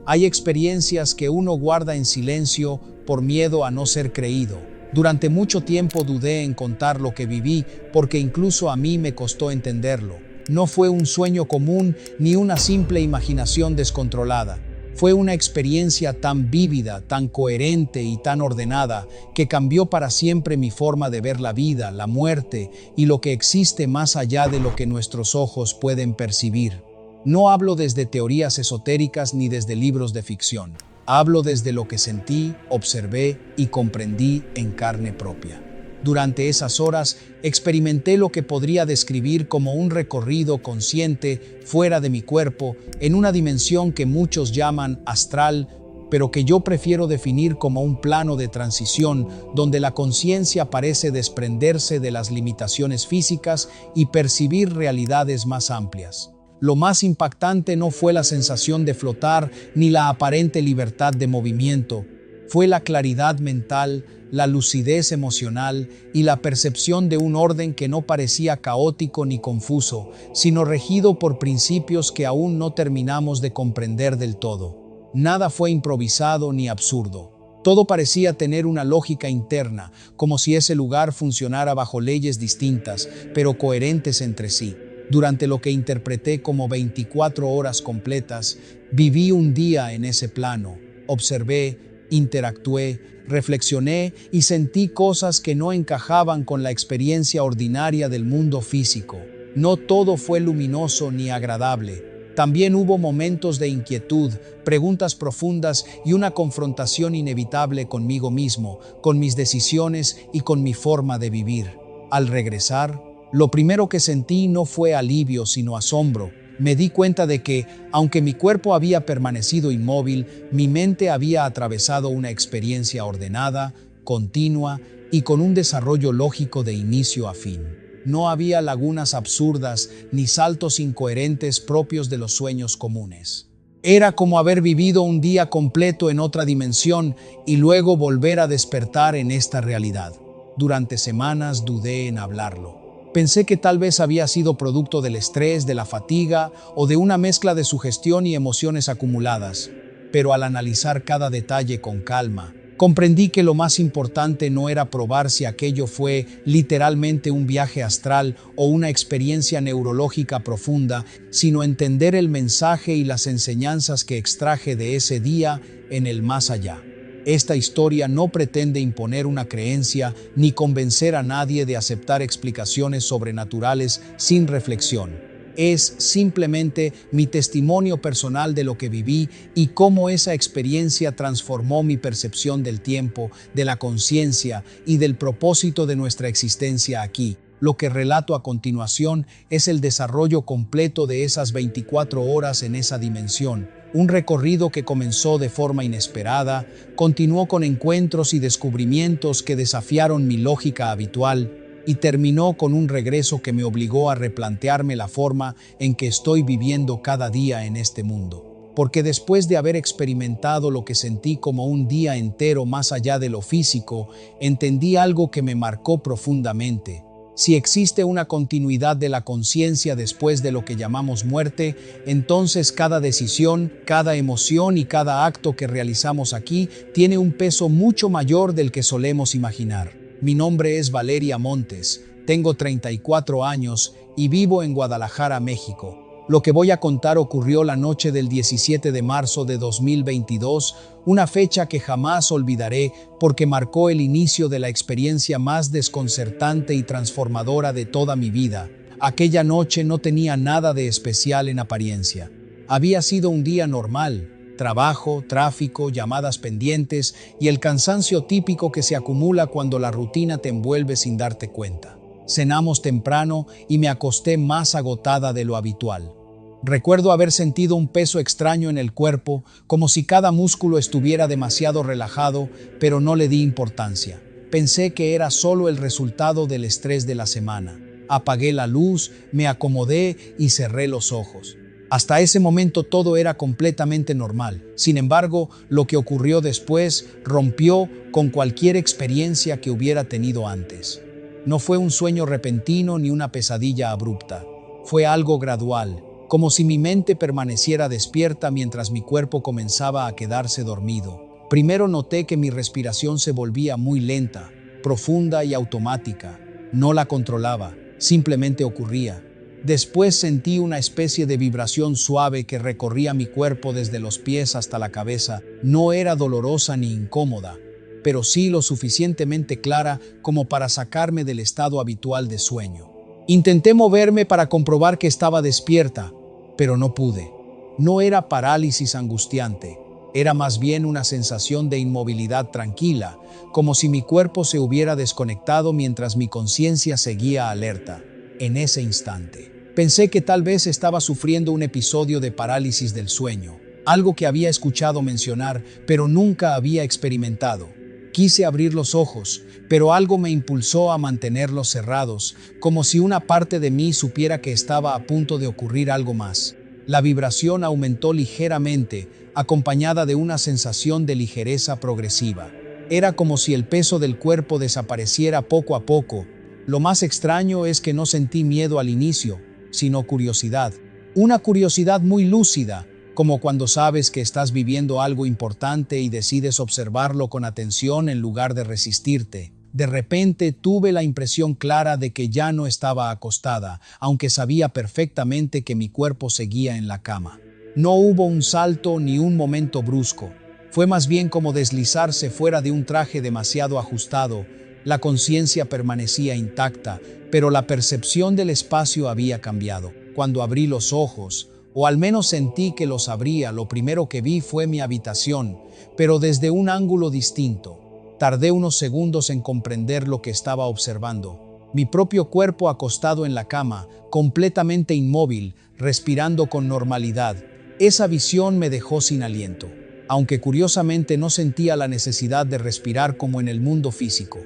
Hay experiencias que uno guarda en silencio por miedo a no ser creído. Durante mucho tiempo dudé en contar lo que viví porque incluso a mí me costó entenderlo. No fue un sueño común ni una simple imaginación descontrolada. Fue una experiencia tan vívida, tan coherente y tan ordenada que cambió para siempre mi forma de ver la vida, la muerte y lo que existe más allá de lo que nuestros ojos pueden percibir. No hablo desde teorías esotéricas ni desde libros de ficción. Hablo desde lo que sentí, observé y comprendí en carne propia. Durante esas horas experimenté lo que podría describir como un recorrido consciente fuera de mi cuerpo, en una dimensión que muchos llaman astral, pero que yo prefiero definir como un plano de transición donde la conciencia parece desprenderse de las limitaciones físicas y percibir realidades más amplias. Lo más impactante no fue la sensación de flotar ni la aparente libertad de movimiento, fue la claridad mental, la lucidez emocional y la percepción de un orden que no parecía caótico ni confuso, sino regido por principios que aún no terminamos de comprender del todo. Nada fue improvisado ni absurdo. Todo parecía tener una lógica interna, como si ese lugar funcionara bajo leyes distintas, pero coherentes entre sí. Durante lo que interpreté como 24 horas completas, viví un día en ese plano. Observé, interactué, reflexioné y sentí cosas que no encajaban con la experiencia ordinaria del mundo físico. No todo fue luminoso ni agradable. También hubo momentos de inquietud, preguntas profundas y una confrontación inevitable conmigo mismo, con mis decisiones y con mi forma de vivir. Al regresar, lo primero que sentí no fue alivio, sino asombro. Me di cuenta de que, aunque mi cuerpo había permanecido inmóvil, mi mente había atravesado una experiencia ordenada, continua y con un desarrollo lógico de inicio a fin. No había lagunas absurdas ni saltos incoherentes propios de los sueños comunes. Era como haber vivido un día completo en otra dimensión y luego volver a despertar en esta realidad. Durante semanas dudé en hablarlo. Pensé que tal vez había sido producto del estrés, de la fatiga o de una mezcla de sugestión y emociones acumuladas. Pero al analizar cada detalle con calma, comprendí que lo más importante no era probar si aquello fue literalmente un viaje astral o una experiencia neurológica profunda, sino entender el mensaje y las enseñanzas que extraje de ese día en el más allá. Esta historia no pretende imponer una creencia ni convencer a nadie de aceptar explicaciones sobrenaturales sin reflexión. Es simplemente mi testimonio personal de lo que viví y cómo esa experiencia transformó mi percepción del tiempo, de la conciencia y del propósito de nuestra existencia aquí. Lo que relato a continuación es el desarrollo completo de esas 24 horas en esa dimensión. Un recorrido que comenzó de forma inesperada, continuó con encuentros y descubrimientos que desafiaron mi lógica habitual y terminó con un regreso que me obligó a replantearme la forma en que estoy viviendo cada día en este mundo. Porque después de haber experimentado lo que sentí como un día entero más allá de lo físico, entendí algo que me marcó profundamente. Si existe una continuidad de la conciencia después de lo que llamamos muerte, entonces cada decisión, cada emoción y cada acto que realizamos aquí tiene un peso mucho mayor del que solemos imaginar. Mi nombre es Valeria Montes, tengo 34 años y vivo en Guadalajara, México. Lo que voy a contar ocurrió la noche del 17 de marzo de 2022, una fecha que jamás olvidaré porque marcó el inicio de la experiencia más desconcertante y transformadora de toda mi vida. Aquella noche no tenía nada de especial en apariencia. Había sido un día normal, trabajo, tráfico, llamadas pendientes y el cansancio típico que se acumula cuando la rutina te envuelve sin darte cuenta. Cenamos temprano y me acosté más agotada de lo habitual. Recuerdo haber sentido un peso extraño en el cuerpo, como si cada músculo estuviera demasiado relajado, pero no le di importancia. Pensé que era solo el resultado del estrés de la semana. Apagué la luz, me acomodé y cerré los ojos. Hasta ese momento todo era completamente normal. Sin embargo, lo que ocurrió después rompió con cualquier experiencia que hubiera tenido antes. No fue un sueño repentino ni una pesadilla abrupta. Fue algo gradual, como si mi mente permaneciera despierta mientras mi cuerpo comenzaba a quedarse dormido. Primero noté que mi respiración se volvía muy lenta, profunda y automática. No la controlaba, simplemente ocurría. Después sentí una especie de vibración suave que recorría mi cuerpo desde los pies hasta la cabeza. No era dolorosa ni incómoda, pero sí lo suficientemente clara como para sacarme del estado habitual de sueño. Intenté moverme para comprobar que estaba despierta, pero no pude. No era parálisis angustiante, era más bien una sensación de inmovilidad tranquila, como si mi cuerpo se hubiera desconectado mientras mi conciencia seguía alerta. En ese instante, pensé que tal vez estaba sufriendo un episodio de parálisis del sueño, algo que había escuchado mencionar, pero nunca había experimentado. Quise abrir los ojos, pero algo me impulsó a mantenerlos cerrados, como si una parte de mí supiera que estaba a punto de ocurrir algo más. La vibración aumentó ligeramente, acompañada de una sensación de ligereza progresiva. Era como si el peso del cuerpo desapareciera poco a poco. Lo más extraño es que no sentí miedo al inicio, sino curiosidad. Una curiosidad muy lúcida, como cuando sabes que estás viviendo algo importante y decides observarlo con atención en lugar de resistirte. De repente tuve la impresión clara de que ya no estaba acostada, aunque sabía perfectamente que mi cuerpo seguía en la cama. No hubo un salto ni un momento brusco. Fue más bien como deslizarse fuera de un traje demasiado ajustado. La conciencia permanecía intacta, pero la percepción del espacio había cambiado. Cuando abrí los ojos, o al menos sentí que los abría, lo primero que vi fue mi habitación, pero desde un ángulo distinto. Tardé unos segundos en comprender lo que estaba observando. Mi propio cuerpo acostado en la cama, completamente inmóvil, respirando con normalidad. Esa visión me dejó sin aliento, aunque curiosamente no sentía la necesidad de respirar como en el mundo físico.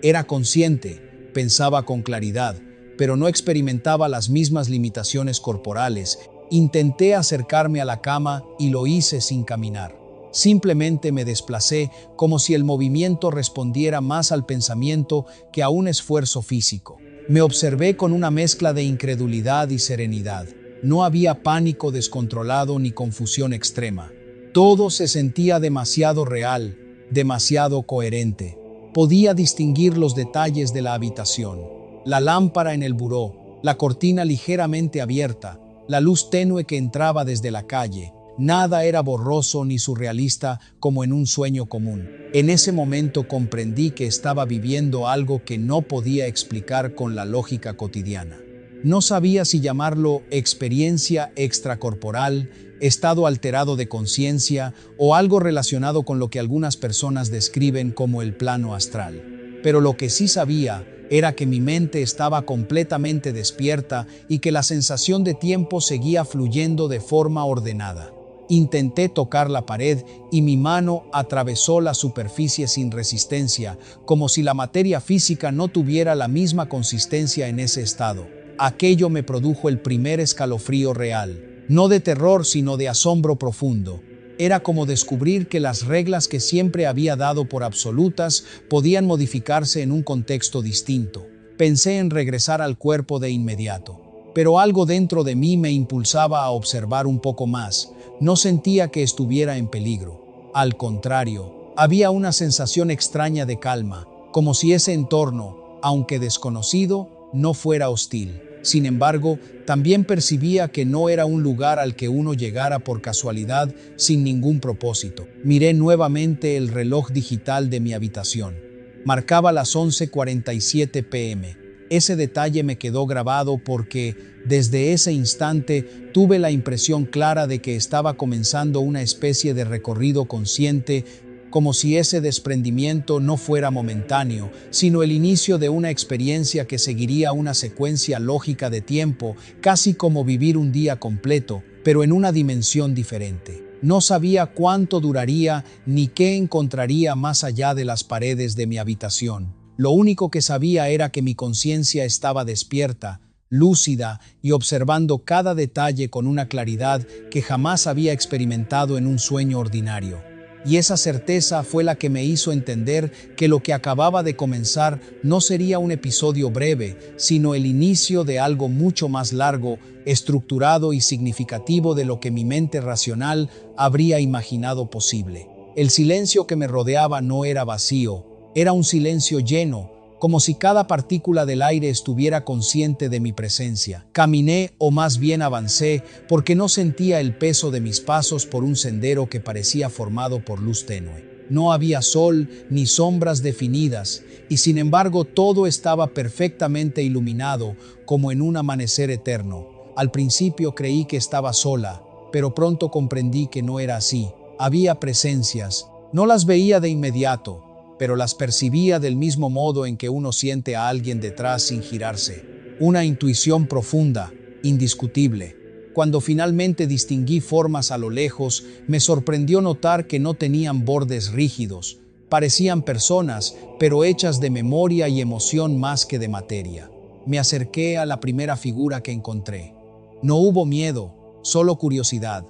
Era consciente, pensaba con claridad, pero no experimentaba las mismas limitaciones corporales. Intenté acercarme a la cama y lo hice sin caminar. Simplemente me desplacé como si el movimiento respondiera más al pensamiento que a un esfuerzo físico. Me observé con una mezcla de incredulidad y serenidad. No había pánico descontrolado ni confusión extrema. Todo se sentía demasiado real, demasiado coherente. Podía distinguir los detalles de la habitación. La lámpara en el buró, la cortina ligeramente abierta, la luz tenue que entraba desde la calle. Nada era borroso ni surrealista como en un sueño común. En ese momento comprendí que estaba viviendo algo que no podía explicar con la lógica cotidiana. No sabía si llamarlo experiencia extracorporal, estado alterado de conciencia o algo relacionado con lo que algunas personas describen como el plano astral. Pero lo que sí sabía era que mi mente estaba completamente despierta y que la sensación de tiempo seguía fluyendo de forma ordenada. Intenté tocar la pared y mi mano atravesó la superficie sin resistencia, como si la materia física no tuviera la misma consistencia en ese estado. Aquello me produjo el primer escalofrío real, no de terror sino de asombro profundo. Era como descubrir que las reglas que siempre había dado por absolutas podían modificarse en un contexto distinto. Pensé en regresar al cuerpo de inmediato, pero algo dentro de mí me impulsaba a observar un poco más. No sentía que estuviera en peligro. Al contrario, había una sensación extraña de calma, como si ese entorno, aunque desconocido, no fuera hostil. Sin embargo, también percibía que no era un lugar al que uno llegara por casualidad sin ningún propósito. Miré nuevamente el reloj digital de mi habitación. Marcaba las 11:47 p.m. Ese detalle me quedó grabado porque, desde ese instante, tuve la impresión clara de que estaba comenzando una especie de recorrido consciente, como si ese desprendimiento no fuera momentáneo, sino el inicio de una experiencia que seguiría una secuencia lógica de tiempo, casi como vivir un día completo, pero en una dimensión diferente. No sabía cuánto duraría ni qué encontraría más allá de las paredes de mi habitación. Lo único que sabía era que mi conciencia estaba despierta, lúcida y observando cada detalle con una claridad que jamás había experimentado en un sueño ordinario. Y esa certeza fue la que me hizo entender que lo que acababa de comenzar no sería un episodio breve, sino el inicio de algo mucho más largo, estructurado y significativo de lo que mi mente racional habría imaginado posible. El silencio que me rodeaba no era vacío, era un silencio lleno, como si cada partícula del aire estuviera consciente de mi presencia. Caminé, o más bien avancé, porque no sentía el peso de mis pasos por un sendero que parecía formado por luz tenue. No había sol ni sombras definidas, y sin embargo todo estaba perfectamente iluminado, como en un amanecer eterno. Al principio creí que estaba sola, pero pronto comprendí que no era así. Había presencias, no las veía de inmediato, pero las percibía del mismo modo en que uno siente a alguien detrás sin girarse. Una intuición profunda, indiscutible. Cuando finalmente distinguí formas a lo lejos, me sorprendió notar que no tenían bordes rígidos. Parecían personas, pero hechas de memoria y emoción más que de materia. Me acerqué a la primera figura que encontré. No hubo miedo, solo curiosidad.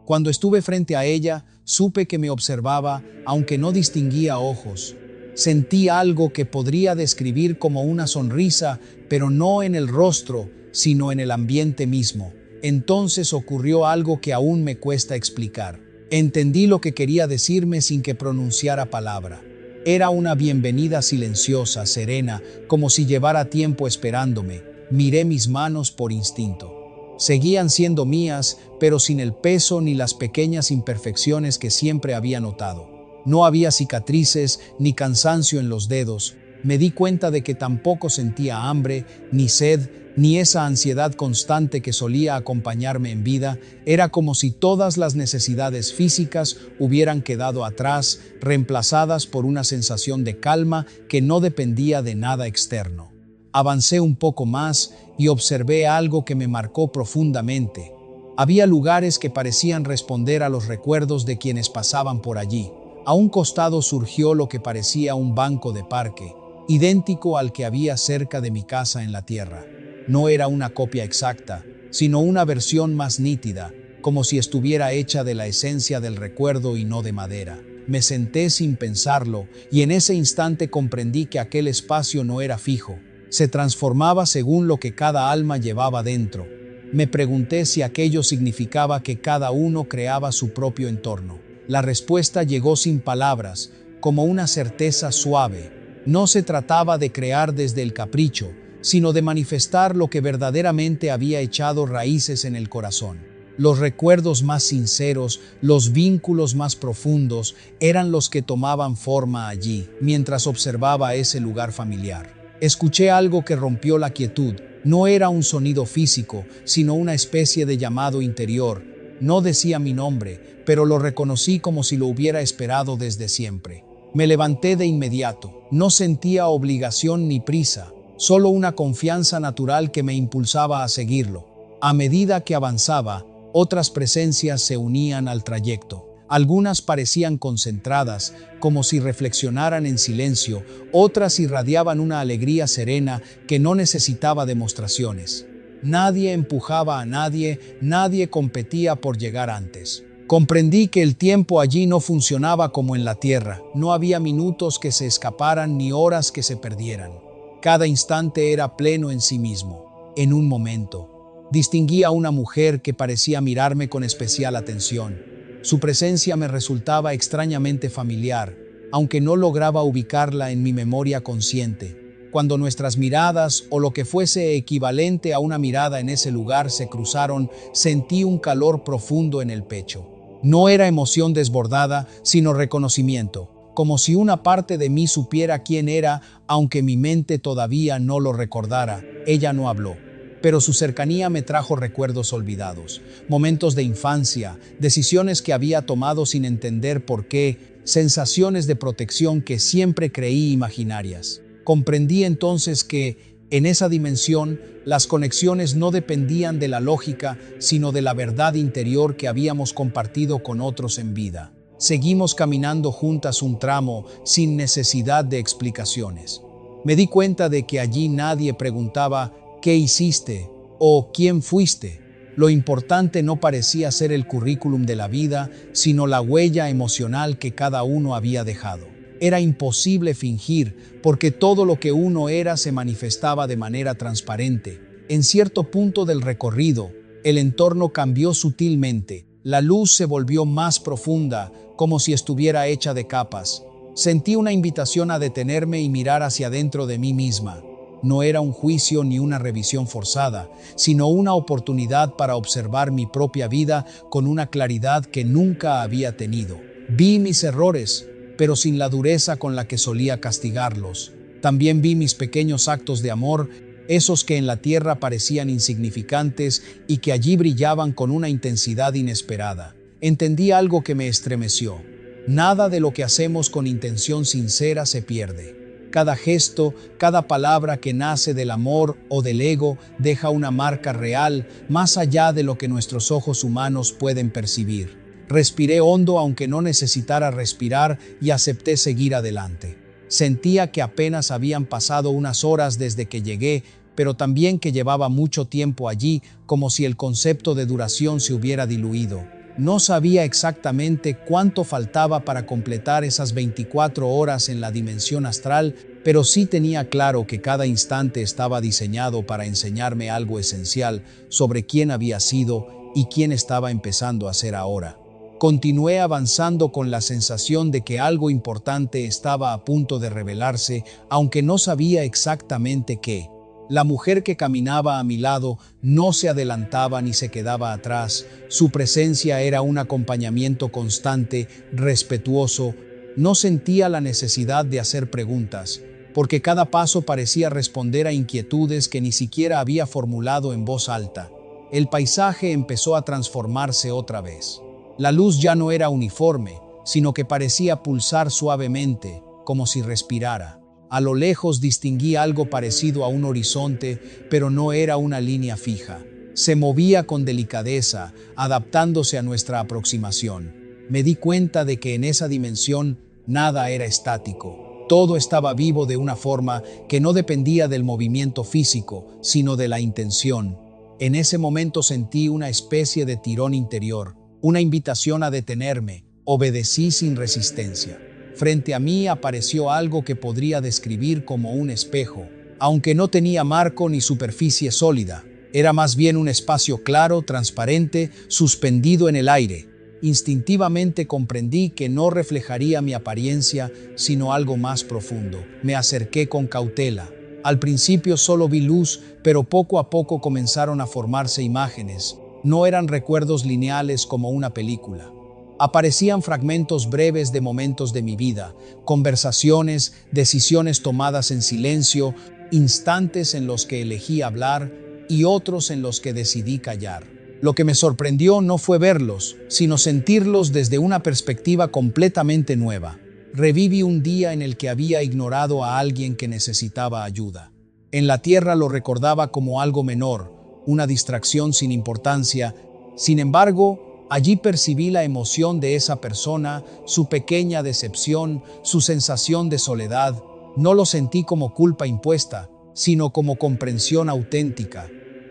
Cuando estuve frente a ella, supe que me observaba, aunque no distinguía ojos. Sentí algo que podría describir como una sonrisa, pero no en el rostro, sino en el ambiente mismo. Entonces ocurrió algo que aún me cuesta explicar. Entendí lo que quería decirme sin que pronunciara palabra. Era una bienvenida silenciosa, serena, como si llevara tiempo esperándome. Miré mis manos por instinto. Seguían siendo mías, pero sin el peso ni las pequeñas imperfecciones que siempre había notado. No había cicatrices ni cansancio en los dedos. Me di cuenta de que tampoco sentía hambre, ni sed, ni esa ansiedad constante que solía acompañarme en vida. Era como si todas las necesidades físicas hubieran quedado atrás, reemplazadas por una sensación de calma que no dependía de nada externo. Avancé un poco más y observé algo que me marcó profundamente. Había lugares que parecían responder a los recuerdos de quienes pasaban por allí. A un costado surgió lo que parecía un banco de parque, idéntico al que había cerca de mi casa en la tierra. No era una copia exacta, sino una versión más nítida, como si estuviera hecha de la esencia del recuerdo y no de madera. Me senté sin pensarlo, y en ese instante comprendí que aquel espacio no era fijo. Se transformaba según lo que cada alma llevaba dentro. Me pregunté si aquello significaba que cada uno creaba su propio entorno. La respuesta llegó sin palabras, como una certeza suave. No se trataba de crear desde el capricho, sino de manifestar lo que verdaderamente había echado raíces en el corazón. Los recuerdos más sinceros, los vínculos más profundos, eran los que tomaban forma allí, mientras observaba ese lugar familiar. Escuché algo que rompió la quietud. No era un sonido físico, sino una especie de llamado interior. No decía mi nombre, pero lo reconocí como si lo hubiera esperado desde siempre. Me levanté de inmediato. No sentía obligación ni prisa, solo una confianza natural que me impulsaba a seguirlo. A medida que avanzaba, otras presencias se unían al trayecto. Algunas parecían concentradas, como si reflexionaran en silencio, otras irradiaban una alegría serena que no necesitaba demostraciones. Nadie empujaba a nadie, nadie competía por llegar antes. Comprendí que el tiempo allí no funcionaba como en la tierra. No había minutos que se escaparan ni horas que se perdieran. Cada instante era pleno en sí mismo. En un momento, distinguí a una mujer que parecía mirarme con especial atención. Su presencia me resultaba extrañamente familiar, aunque no lograba ubicarla en mi memoria consciente. Cuando nuestras miradas, o lo que fuese equivalente a una mirada en ese lugar, se cruzaron, sentí un calor profundo en el pecho. No era emoción desbordada, sino reconocimiento, como si una parte de mí supiera quién era, aunque mi mente todavía no lo recordara. Ella no habló, pero su cercanía me trajo recuerdos olvidados, momentos de infancia, decisiones que había tomado sin entender por qué, sensaciones de protección que siempre creí imaginarias. Comprendí entonces que, en esa dimensión, las conexiones no dependían de la lógica, sino de la verdad interior que habíamos compartido con otros en vida. Seguimos caminando juntas un tramo sin necesidad de explicaciones. Me di cuenta de que allí nadie preguntaba ¿qué hiciste? ¿O quién fuiste? Lo importante no parecía ser el currículum de la vida, sino la huella emocional que cada uno había dejado. Era imposible fingir, porque todo lo que uno era se manifestaba de manera transparente. En cierto punto del recorrido, el entorno cambió sutilmente. La luz se volvió más profunda, como si estuviera hecha de capas. Sentí una invitación a detenerme y mirar hacia dentro de mí misma. No era un juicio ni una revisión forzada, sino una oportunidad para observar mi propia vida con una claridad que nunca había tenido. Vi mis errores, pero sin la dureza con la que solía castigarlos. También vi mis pequeños actos de amor, esos que en la tierra parecían insignificantes y que allí brillaban con una intensidad inesperada. Entendí algo que me estremeció. Nada de lo que hacemos con intención sincera se pierde. Cada gesto, cada palabra que nace del amor o del ego deja una marca real, más allá de lo que nuestros ojos humanos pueden percibir. Respiré hondo aunque no necesitara respirar y acepté seguir adelante. Sentía que apenas habían pasado unas horas desde que llegué, pero también que llevaba mucho tiempo allí, como si el concepto de duración se hubiera diluido. No sabía exactamente cuánto faltaba para completar esas 24 horas en la dimensión astral, pero sí tenía claro que cada instante estaba diseñado para enseñarme algo esencial sobre quién había sido y quién estaba empezando a ser ahora. Continué avanzando con la sensación de que algo importante estaba a punto de revelarse, aunque no sabía exactamente qué. La mujer que caminaba a mi lado no se adelantaba ni se quedaba atrás. Su presencia era un acompañamiento constante, respetuoso. No sentía la necesidad de hacer preguntas, porque cada paso parecía responder a inquietudes que ni siquiera había formulado en voz alta. El paisaje empezó a transformarse otra vez. La luz ya no era uniforme, sino que parecía pulsar suavemente, como si respirara. A lo lejos distinguí algo parecido a un horizonte, pero no era una línea fija. Se movía con delicadeza, adaptándose a nuestra aproximación. Me di cuenta de que en esa dimensión nada era estático. Todo estaba vivo de una forma que no dependía del movimiento físico, sino de la intención. En ese momento sentí una especie de tirón interior, una invitación a detenerme. Obedecí sin resistencia. Frente a mí apareció algo que podría describir como un espejo. Aunque no tenía marco ni superficie sólida, era más bien un espacio claro, transparente, suspendido en el aire. Instintivamente comprendí que no reflejaría mi apariencia, sino algo más profundo. Me acerqué con cautela. Al principio solo vi luz, pero poco a poco comenzaron a formarse imágenes. No eran recuerdos lineales como una película. Aparecían fragmentos breves de momentos de mi vida, conversaciones, decisiones tomadas en silencio, instantes en los que elegí hablar y otros en los que decidí callar. Lo que me sorprendió no fue verlos, sino sentirlos desde una perspectiva completamente nueva. Reviví un día en el que había ignorado a alguien que necesitaba ayuda. En la tierra lo recordaba como algo menor, una distracción sin importancia. Sin embargo, allí percibí la emoción de esa persona, su pequeña decepción, su sensación de soledad. No lo sentí como culpa impuesta, sino como comprensión auténtica.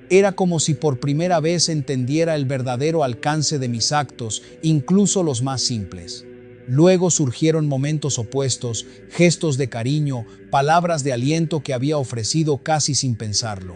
Era como si por primera vez entendiera el verdadero alcance de mis actos, incluso los más simples. Luego surgieron momentos opuestos, gestos de cariño, palabras de aliento que había ofrecido casi sin pensarlo.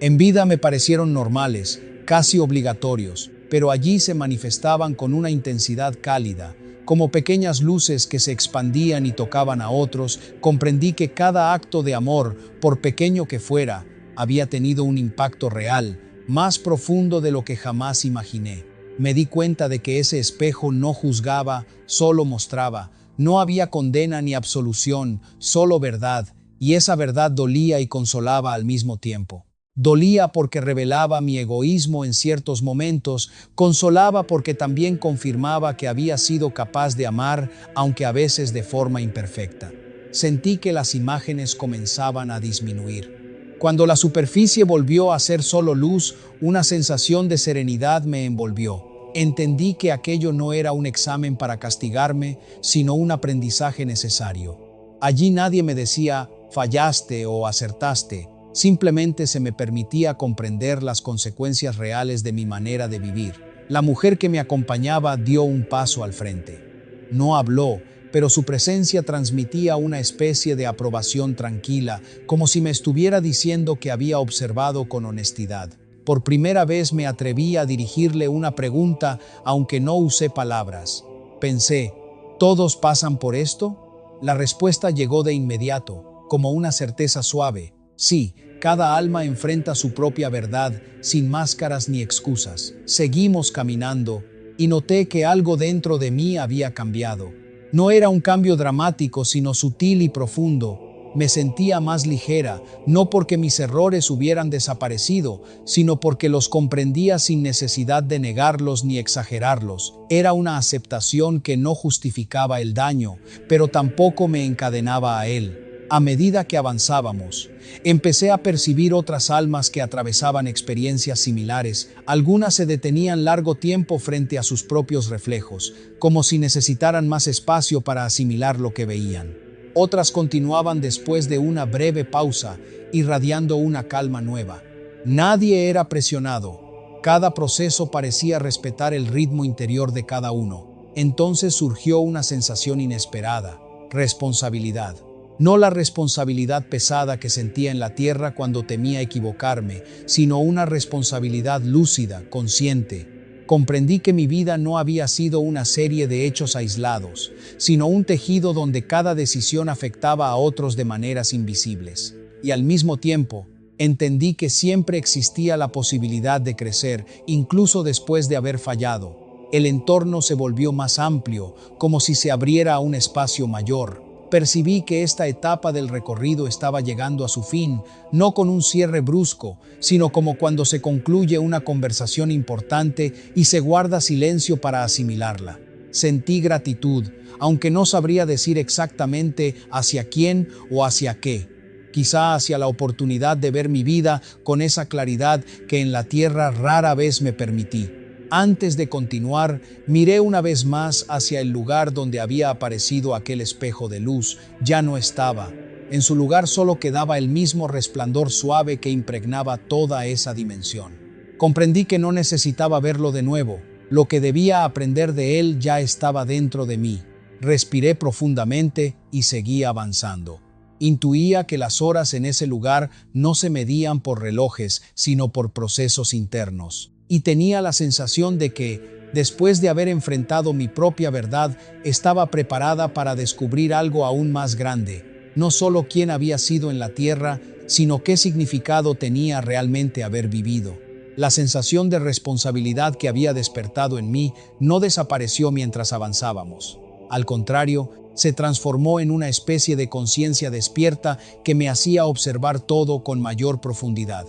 En vida me parecieron normales, casi obligatorios, pero allí se manifestaban con una intensidad cálida, como pequeñas luces que se expandían y tocaban a otros. Comprendí que cada acto de amor, por pequeño que fuera, había tenido un impacto real, más profundo de lo que jamás imaginé. Me di cuenta de que ese espejo no juzgaba, solo mostraba. No había condena ni absolución, solo verdad, y esa verdad dolía y consolaba al mismo tiempo. Dolía porque revelaba mi egoísmo en ciertos momentos, consolaba porque también confirmaba que había sido capaz de amar, aunque a veces de forma imperfecta. Sentí que las imágenes comenzaban a disminuir. Cuando la superficie volvió a ser solo luz, una sensación de serenidad me envolvió. Entendí que aquello no era un examen para castigarme, sino un aprendizaje necesario. Allí nadie me decía, fallaste o acertaste. simplemente se me permitía comprender las consecuencias reales de mi manera de vivir. La mujer que me acompañaba dio un paso al frente. No habló, pero su presencia transmitía una especie de aprobación tranquila, como si me estuviera diciendo que había observado con honestidad. Por primera vez me atreví a dirigirle una pregunta, aunque no usé palabras. Pensé, ¿todos pasan por esto? La respuesta llegó de inmediato, como una certeza suave. Sí, cada alma enfrenta su propia verdad, sin máscaras ni excusas. Seguimos caminando, y noté que algo dentro de mí había cambiado. No era un cambio dramático, sino sutil y profundo. Me sentía más ligera, no porque mis errores hubieran desaparecido, sino porque los comprendía sin necesidad de negarlos ni exagerarlos. Era una aceptación que no justificaba el daño, pero tampoco me encadenaba a él. A medida que avanzábamos, empecé a percibir otras almas que atravesaban experiencias similares. Algunas se detenían largo tiempo frente a sus propios reflejos, como si necesitaran más espacio para asimilar lo que veían. Otras continuaban después de una breve pausa, irradiando una calma nueva. Nadie era presionado. Cada proceso parecía respetar el ritmo interior de cada uno. Entonces surgió una sensación inesperada: responsabilidad. No la responsabilidad pesada que sentía en la tierra cuando temía equivocarme, sino una responsabilidad lúcida, consciente. Comprendí que mi vida no había sido una serie de hechos aislados, sino un tejido donde cada decisión afectaba a otros de maneras invisibles. Y al mismo tiempo, entendí que siempre existía la posibilidad de crecer, incluso después de haber fallado. El entorno se volvió más amplio, como si se abriera a un espacio mayor. Percibí que esta etapa del recorrido estaba llegando a su fin, no con un cierre brusco, sino como cuando se concluye una conversación importante y se guarda silencio para asimilarla. Sentí gratitud, aunque no sabría decir exactamente hacia quién o hacia qué. Quizá hacia la oportunidad de ver mi vida con esa claridad que en la tierra rara vez me permití. Antes de continuar, miré una vez más hacia el lugar donde había aparecido aquel espejo de luz. Ya no estaba. En su lugar solo quedaba el mismo resplandor suave que impregnaba toda esa dimensión. Comprendí que no necesitaba verlo de nuevo. Lo que debía aprender de él ya estaba dentro de mí. Respiré profundamente y seguí avanzando. Intuía que las horas en ese lugar no se medían por relojes, sino por procesos internos. Y tenía la sensación de que, después de haber enfrentado mi propia verdad, estaba preparada para descubrir algo aún más grande. No solo quién había sido en la tierra, sino qué significado tenía realmente haber vivido. La sensación de responsabilidad que había despertado en mí no desapareció mientras avanzábamos. Al contrario, se transformó en una especie de conciencia despierta que me hacía observar todo con mayor profundidad.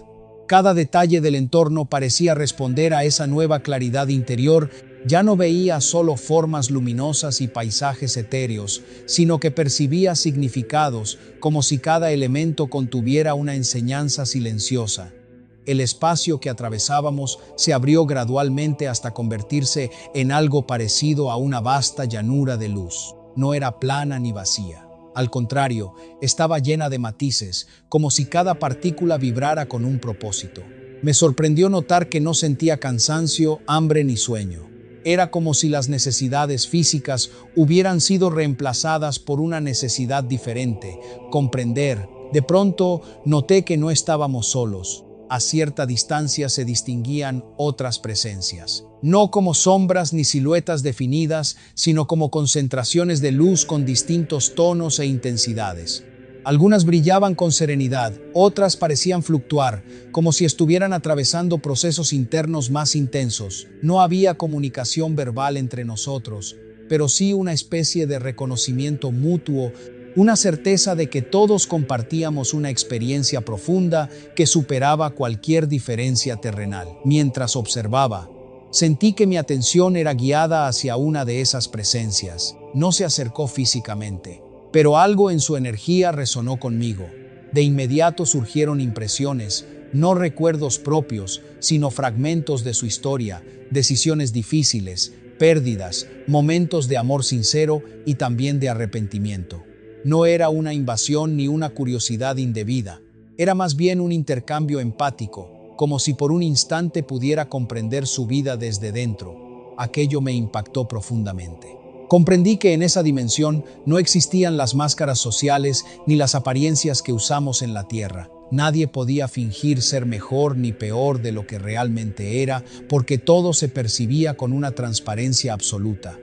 Cada detalle del entorno parecía responder a esa nueva claridad interior. Ya no veía solo formas luminosas y paisajes etéreos, sino que percibía significados, como si cada elemento contuviera una enseñanza silenciosa. El espacio que atravesábamos se abrió gradualmente hasta convertirse en algo parecido a una vasta llanura de luz. No era plana ni vacía. Al contrario, estaba llena de matices, como si cada partícula vibrara con un propósito. Me sorprendió notar que no sentía cansancio, hambre ni sueño. Era como si las necesidades físicas hubieran sido reemplazadas por una necesidad diferente: comprender. De pronto, noté que no estábamos solos. A cierta distancia se distinguían otras presencias. No como sombras ni siluetas definidas, sino como concentraciones de luz con distintos tonos e intensidades. Algunas brillaban con serenidad, otras parecían fluctuar, como si estuvieran atravesando procesos internos más intensos. No había comunicación verbal entre nosotros, pero sí una especie de reconocimiento mutuo, una certeza de que todos compartíamos una experiencia profunda que superaba cualquier diferencia terrenal. Mientras observaba, sentí que mi atención era guiada hacia una de esas presencias. No se acercó físicamente, pero algo en su energía resonó conmigo. De inmediato surgieron impresiones, no recuerdos propios, sino fragmentos de su historia, decisiones difíciles, pérdidas, momentos de amor sincero y también de arrepentimiento. No era una invasión ni una curiosidad indebida. Era más bien un intercambio empático, como si por un instante pudiera comprender su vida desde dentro. Aquello me impactó profundamente. Comprendí que en esa dimensión no existían las máscaras sociales ni las apariencias que usamos en la Tierra. Nadie podía fingir ser mejor ni peor de lo que realmente era, porque todo se percibía con una transparencia absoluta.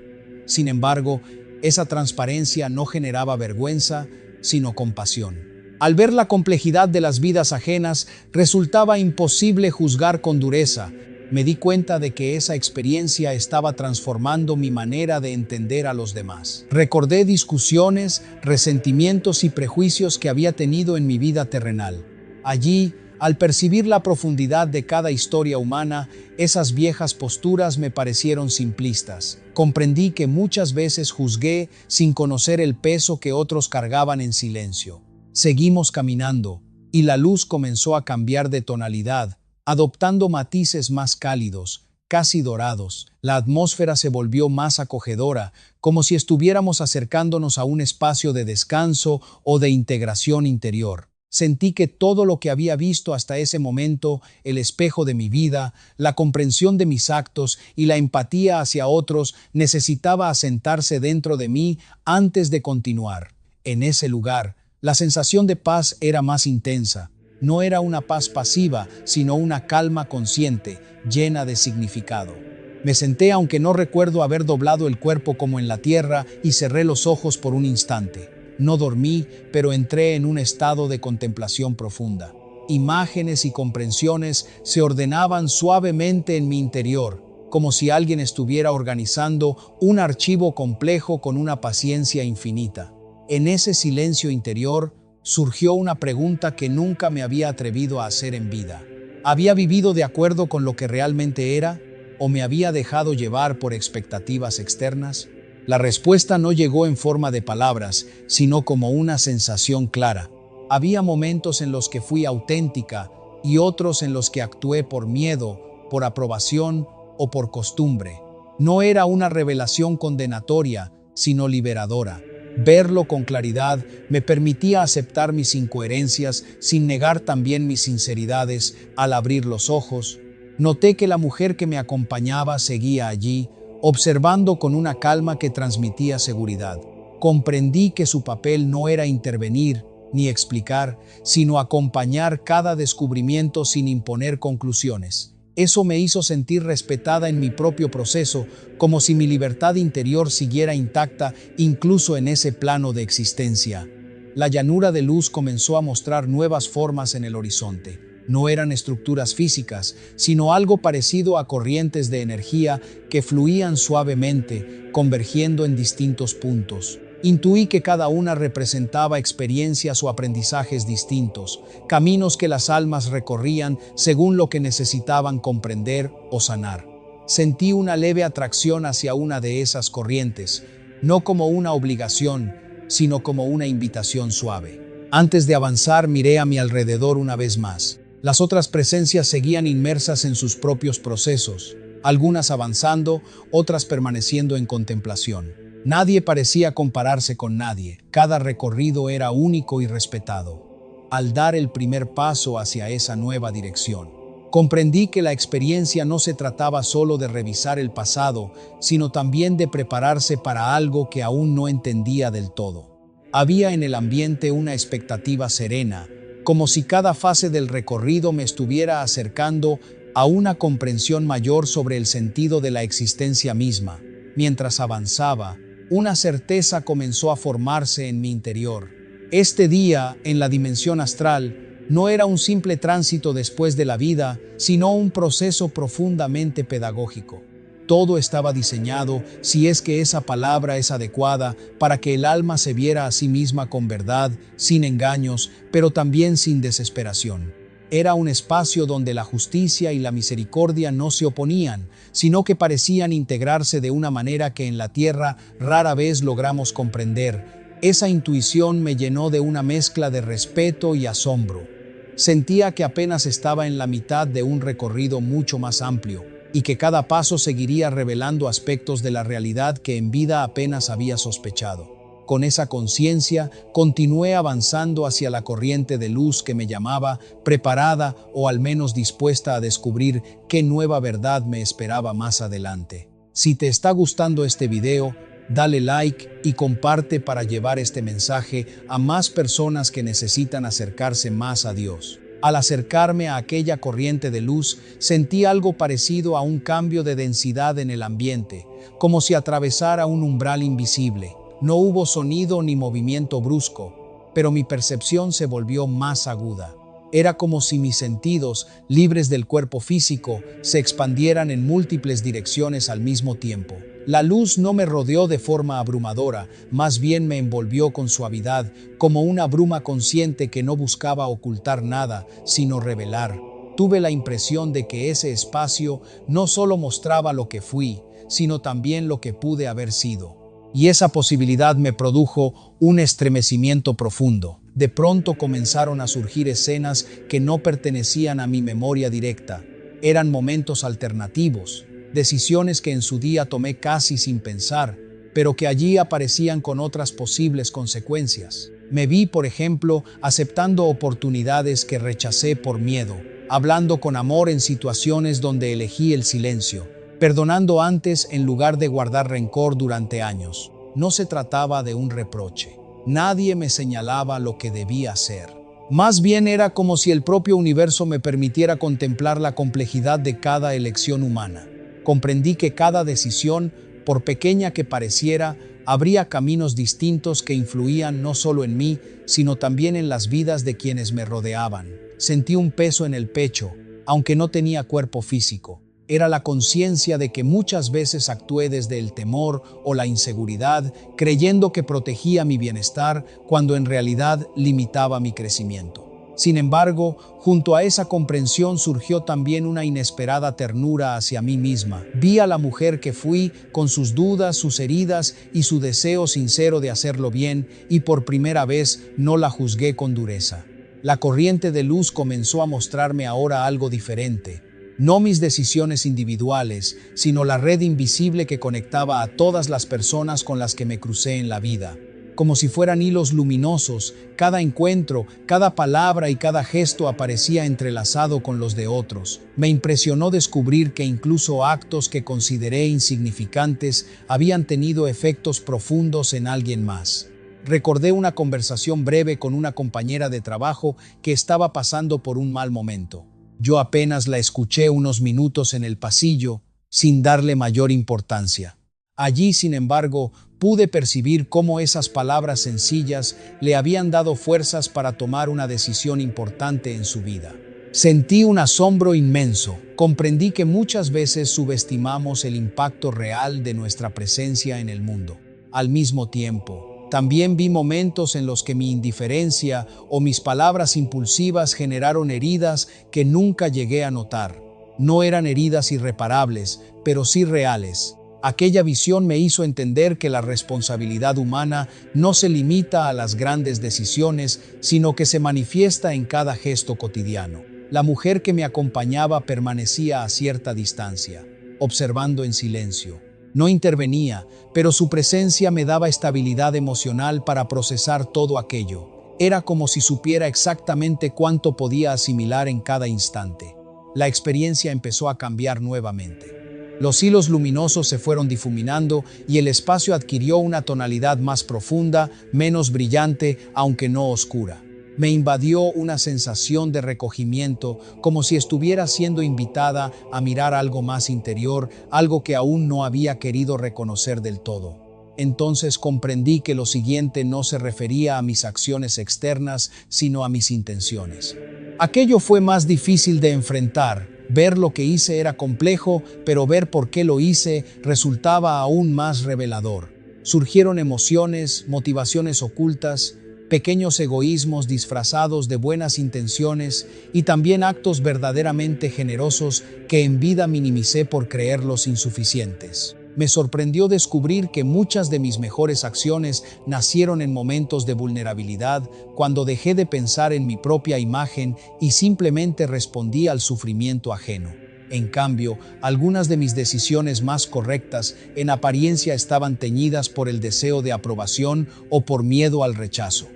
Sin embargo, esa transparencia no generaba vergüenza, sino compasión. Al ver la complejidad de las vidas ajenas, resultaba imposible juzgar con dureza. Me di cuenta de que esa experiencia estaba transformando mi manera de entender a los demás. Recordé discusiones, resentimientos y prejuicios que había tenido en mi vida terrenal. Allí, al percibir la profundidad de cada historia humana, esas viejas posturas me parecieron simplistas. Comprendí que muchas veces juzgué sin conocer el peso que otros cargaban en silencio. Seguimos caminando, y la luz comenzó a cambiar de tonalidad, adoptando matices más cálidos, casi dorados. La atmósfera se volvió más acogedora, como si estuviéramos acercándonos a un espacio de descanso o de integración interior. Sentí que todo lo que había visto hasta ese momento, el espejo de mi vida, la comprensión de mis actos y la empatía hacia otros, necesitaba asentarse dentro de mí antes de continuar. En ese lugar, la sensación de paz era más intensa. No era una paz pasiva, sino una calma consciente, llena de significado. Me senté aunque no recuerdo haber doblado el cuerpo como en la tierra y cerré los ojos por un instante. No dormí, pero entré en un estado de contemplación profunda. Imágenes y comprensiones se ordenaban suavemente en mi interior, como si alguien estuviera organizando un archivo complejo con una paciencia infinita. En ese silencio interior, surgió una pregunta que nunca me había atrevido a hacer en vida. ¿Había vivido de acuerdo con lo que realmente era? ¿O me había dejado llevar por expectativas externas? La respuesta no llegó en forma de palabras, sino como una sensación clara. Había momentos en los que fui auténtica y otros en los que actué por miedo, por aprobación o por costumbre. No era una revelación condenatoria, sino liberadora. Verlo con claridad me permitía aceptar mis incoherencias sin negar también mis sinceridades. Al abrir los ojos, noté que la mujer que me acompañaba seguía allí, observando con una calma que transmitía seguridad. Comprendí que su papel no era intervenir ni explicar, sino acompañar cada descubrimiento sin imponer conclusiones. Eso me hizo sentir respetada en mi propio proceso, como si mi libertad interior siguiera intacta incluso en ese plano de existencia. La llanura de luz comenzó a mostrar nuevas formas en el horizonte. No eran estructuras físicas, sino algo parecido a corrientes de energía que fluían suavemente, convergiendo en distintos puntos. Intuí que cada una representaba experiencias o aprendizajes distintos, caminos que las almas recorrían según lo que necesitaban comprender o sanar. Sentí una leve atracción hacia una de esas corrientes, no como una obligación, sino como una invitación suave. Antes de avanzar, miré a mi alrededor una vez más. Las otras presencias seguían inmersas en sus propios procesos, algunas avanzando, otras permaneciendo en contemplación. Nadie parecía compararse con nadie, cada recorrido era único y respetado. Al dar el primer paso hacia esa nueva dirección, comprendí que la experiencia no se trataba solo de revisar el pasado, sino también de prepararse para algo que aún no entendía del todo. Había en el ambiente una expectativa serena, como si cada fase del recorrido me estuviera acercando a una comprensión mayor sobre el sentido de la existencia misma. Mientras avanzaba, una certeza comenzó a formarse en mi interior. Este día, en la dimensión astral, no era un simple tránsito después de la vida, sino un proceso profundamente pedagógico. Todo estaba diseñado, si es que esa palabra es adecuada, para que el alma se viera a sí misma con verdad, sin engaños, pero también sin desesperación. Era un espacio donde la justicia y la misericordia no se oponían, sino que parecían integrarse de una manera que en la tierra rara vez logramos comprender. Esa intuición me llenó de una mezcla de respeto y asombro. Sentía que apenas estaba en la mitad de un recorrido mucho más amplio, y que cada paso seguiría revelando aspectos de la realidad que en vida apenas había sospechado. Con esa conciencia, continué avanzando hacia la corriente de luz que me llamaba, preparada o al menos dispuesta a descubrir qué nueva verdad me esperaba más adelante. Si te está gustando este video, dale like y comparte para llevar este mensaje a más personas que necesitan acercarse más a Dios. Al acercarme a aquella corriente de luz, sentí algo parecido a un cambio de densidad en el ambiente, como si atravesara un umbral invisible. No hubo sonido ni movimiento brusco, pero mi percepción se volvió más aguda. Era como si mis sentidos, libres del cuerpo físico, se expandieran en múltiples direcciones al mismo tiempo. La luz no me rodeó de forma abrumadora, más bien me envolvió con suavidad, como una bruma consciente que no buscaba ocultar nada, sino revelar. Tuve la impresión de que ese espacio no solo mostraba lo que fui, sino también lo que pude haber sido. Y esa posibilidad me produjo un estremecimiento profundo. De pronto comenzaron a surgir escenas que no pertenecían a mi memoria directa. Eran momentos alternativos, decisiones que en su día tomé casi sin pensar, pero que allí aparecían con otras posibles consecuencias. Me vi, por ejemplo, aceptando oportunidades que rechacé por miedo, hablando con amor en situaciones donde elegí el silencio, perdonando antes en lugar de guardar rencor durante años. No se trataba de un reproche. Nadie me señalaba lo que debía hacer. Más bien era como si el propio universo me permitiera contemplar la complejidad de cada elección humana. Comprendí que cada decisión, por pequeña que pareciera, habría caminos distintos que influían no solo en mí, sino también en las vidas de quienes me rodeaban. Sentí un peso en el pecho, aunque no tenía cuerpo físico. Era la conciencia de que muchas veces actué desde el temor o la inseguridad, creyendo que protegía mi bienestar cuando en realidad limitaba mi crecimiento. Sin embargo, junto a esa comprensión surgió también una inesperada ternura hacia mí misma. Vi a la mujer que fui, con sus dudas, sus heridas y su deseo sincero de hacerlo bien, y por primera vez no la juzgué con dureza. La corriente de luz comenzó a mostrarme ahora algo diferente. No mis decisiones individuales, sino la red invisible que conectaba a todas las personas con las que me crucé en la vida. Como si fueran hilos luminosos, cada encuentro, cada palabra y cada gesto aparecía entrelazado con los de otros. Me impresionó descubrir que incluso actos que consideré insignificantes habían tenido efectos profundos en alguien más. Recordé una conversación breve con una compañera de trabajo que estaba pasando por un mal momento. Yo apenas la escuché unos minutos en el pasillo, sin darle mayor importancia. Allí, sin embargo, pude percibir cómo esas palabras sencillas le habían dado fuerzas para tomar una decisión importante en su vida. Sentí un asombro inmenso. Comprendí que muchas veces subestimamos el impacto real de nuestra presencia en el mundo. Al mismo tiempo, también vi momentos en los que mi indiferencia o mis palabras impulsivas generaron heridas que nunca llegué a notar. No eran heridas irreparables, pero sí reales. Aquella visión me hizo entender que la responsabilidad humana no se limita a las grandes decisiones, sino que se manifiesta en cada gesto cotidiano. La mujer que me acompañaba permanecía a cierta distancia, observando en silencio. No intervenía, pero su presencia me daba estabilidad emocional para procesar todo aquello. Era como si supiera exactamente cuánto podía asimilar en cada instante. La experiencia empezó a cambiar nuevamente. Los hilos luminosos se fueron difuminando y el espacio adquirió una tonalidad más profunda, menos brillante, aunque no oscura. Me invadió una sensación de recogimiento, como si estuviera siendo invitada a mirar algo más interior, algo que aún no había querido reconocer del todo. Entonces comprendí que lo siguiente no se refería a mis acciones externas, sino a mis intenciones. Aquello fue más difícil de enfrentar. Ver lo que hice era complejo, pero ver por qué lo hice resultaba aún más revelador. Surgieron emociones, motivaciones ocultas, pequeños egoísmos disfrazados de buenas intenciones y también actos verdaderamente generosos que en vida minimicé por creerlos insuficientes. Me sorprendió descubrir que muchas de mis mejores acciones nacieron en momentos de vulnerabilidad, cuando dejé de pensar en mi propia imagen y simplemente respondí al sufrimiento ajeno. En cambio, algunas de mis decisiones más correctas en apariencia estaban teñidas por el deseo de aprobación o por miedo al rechazo.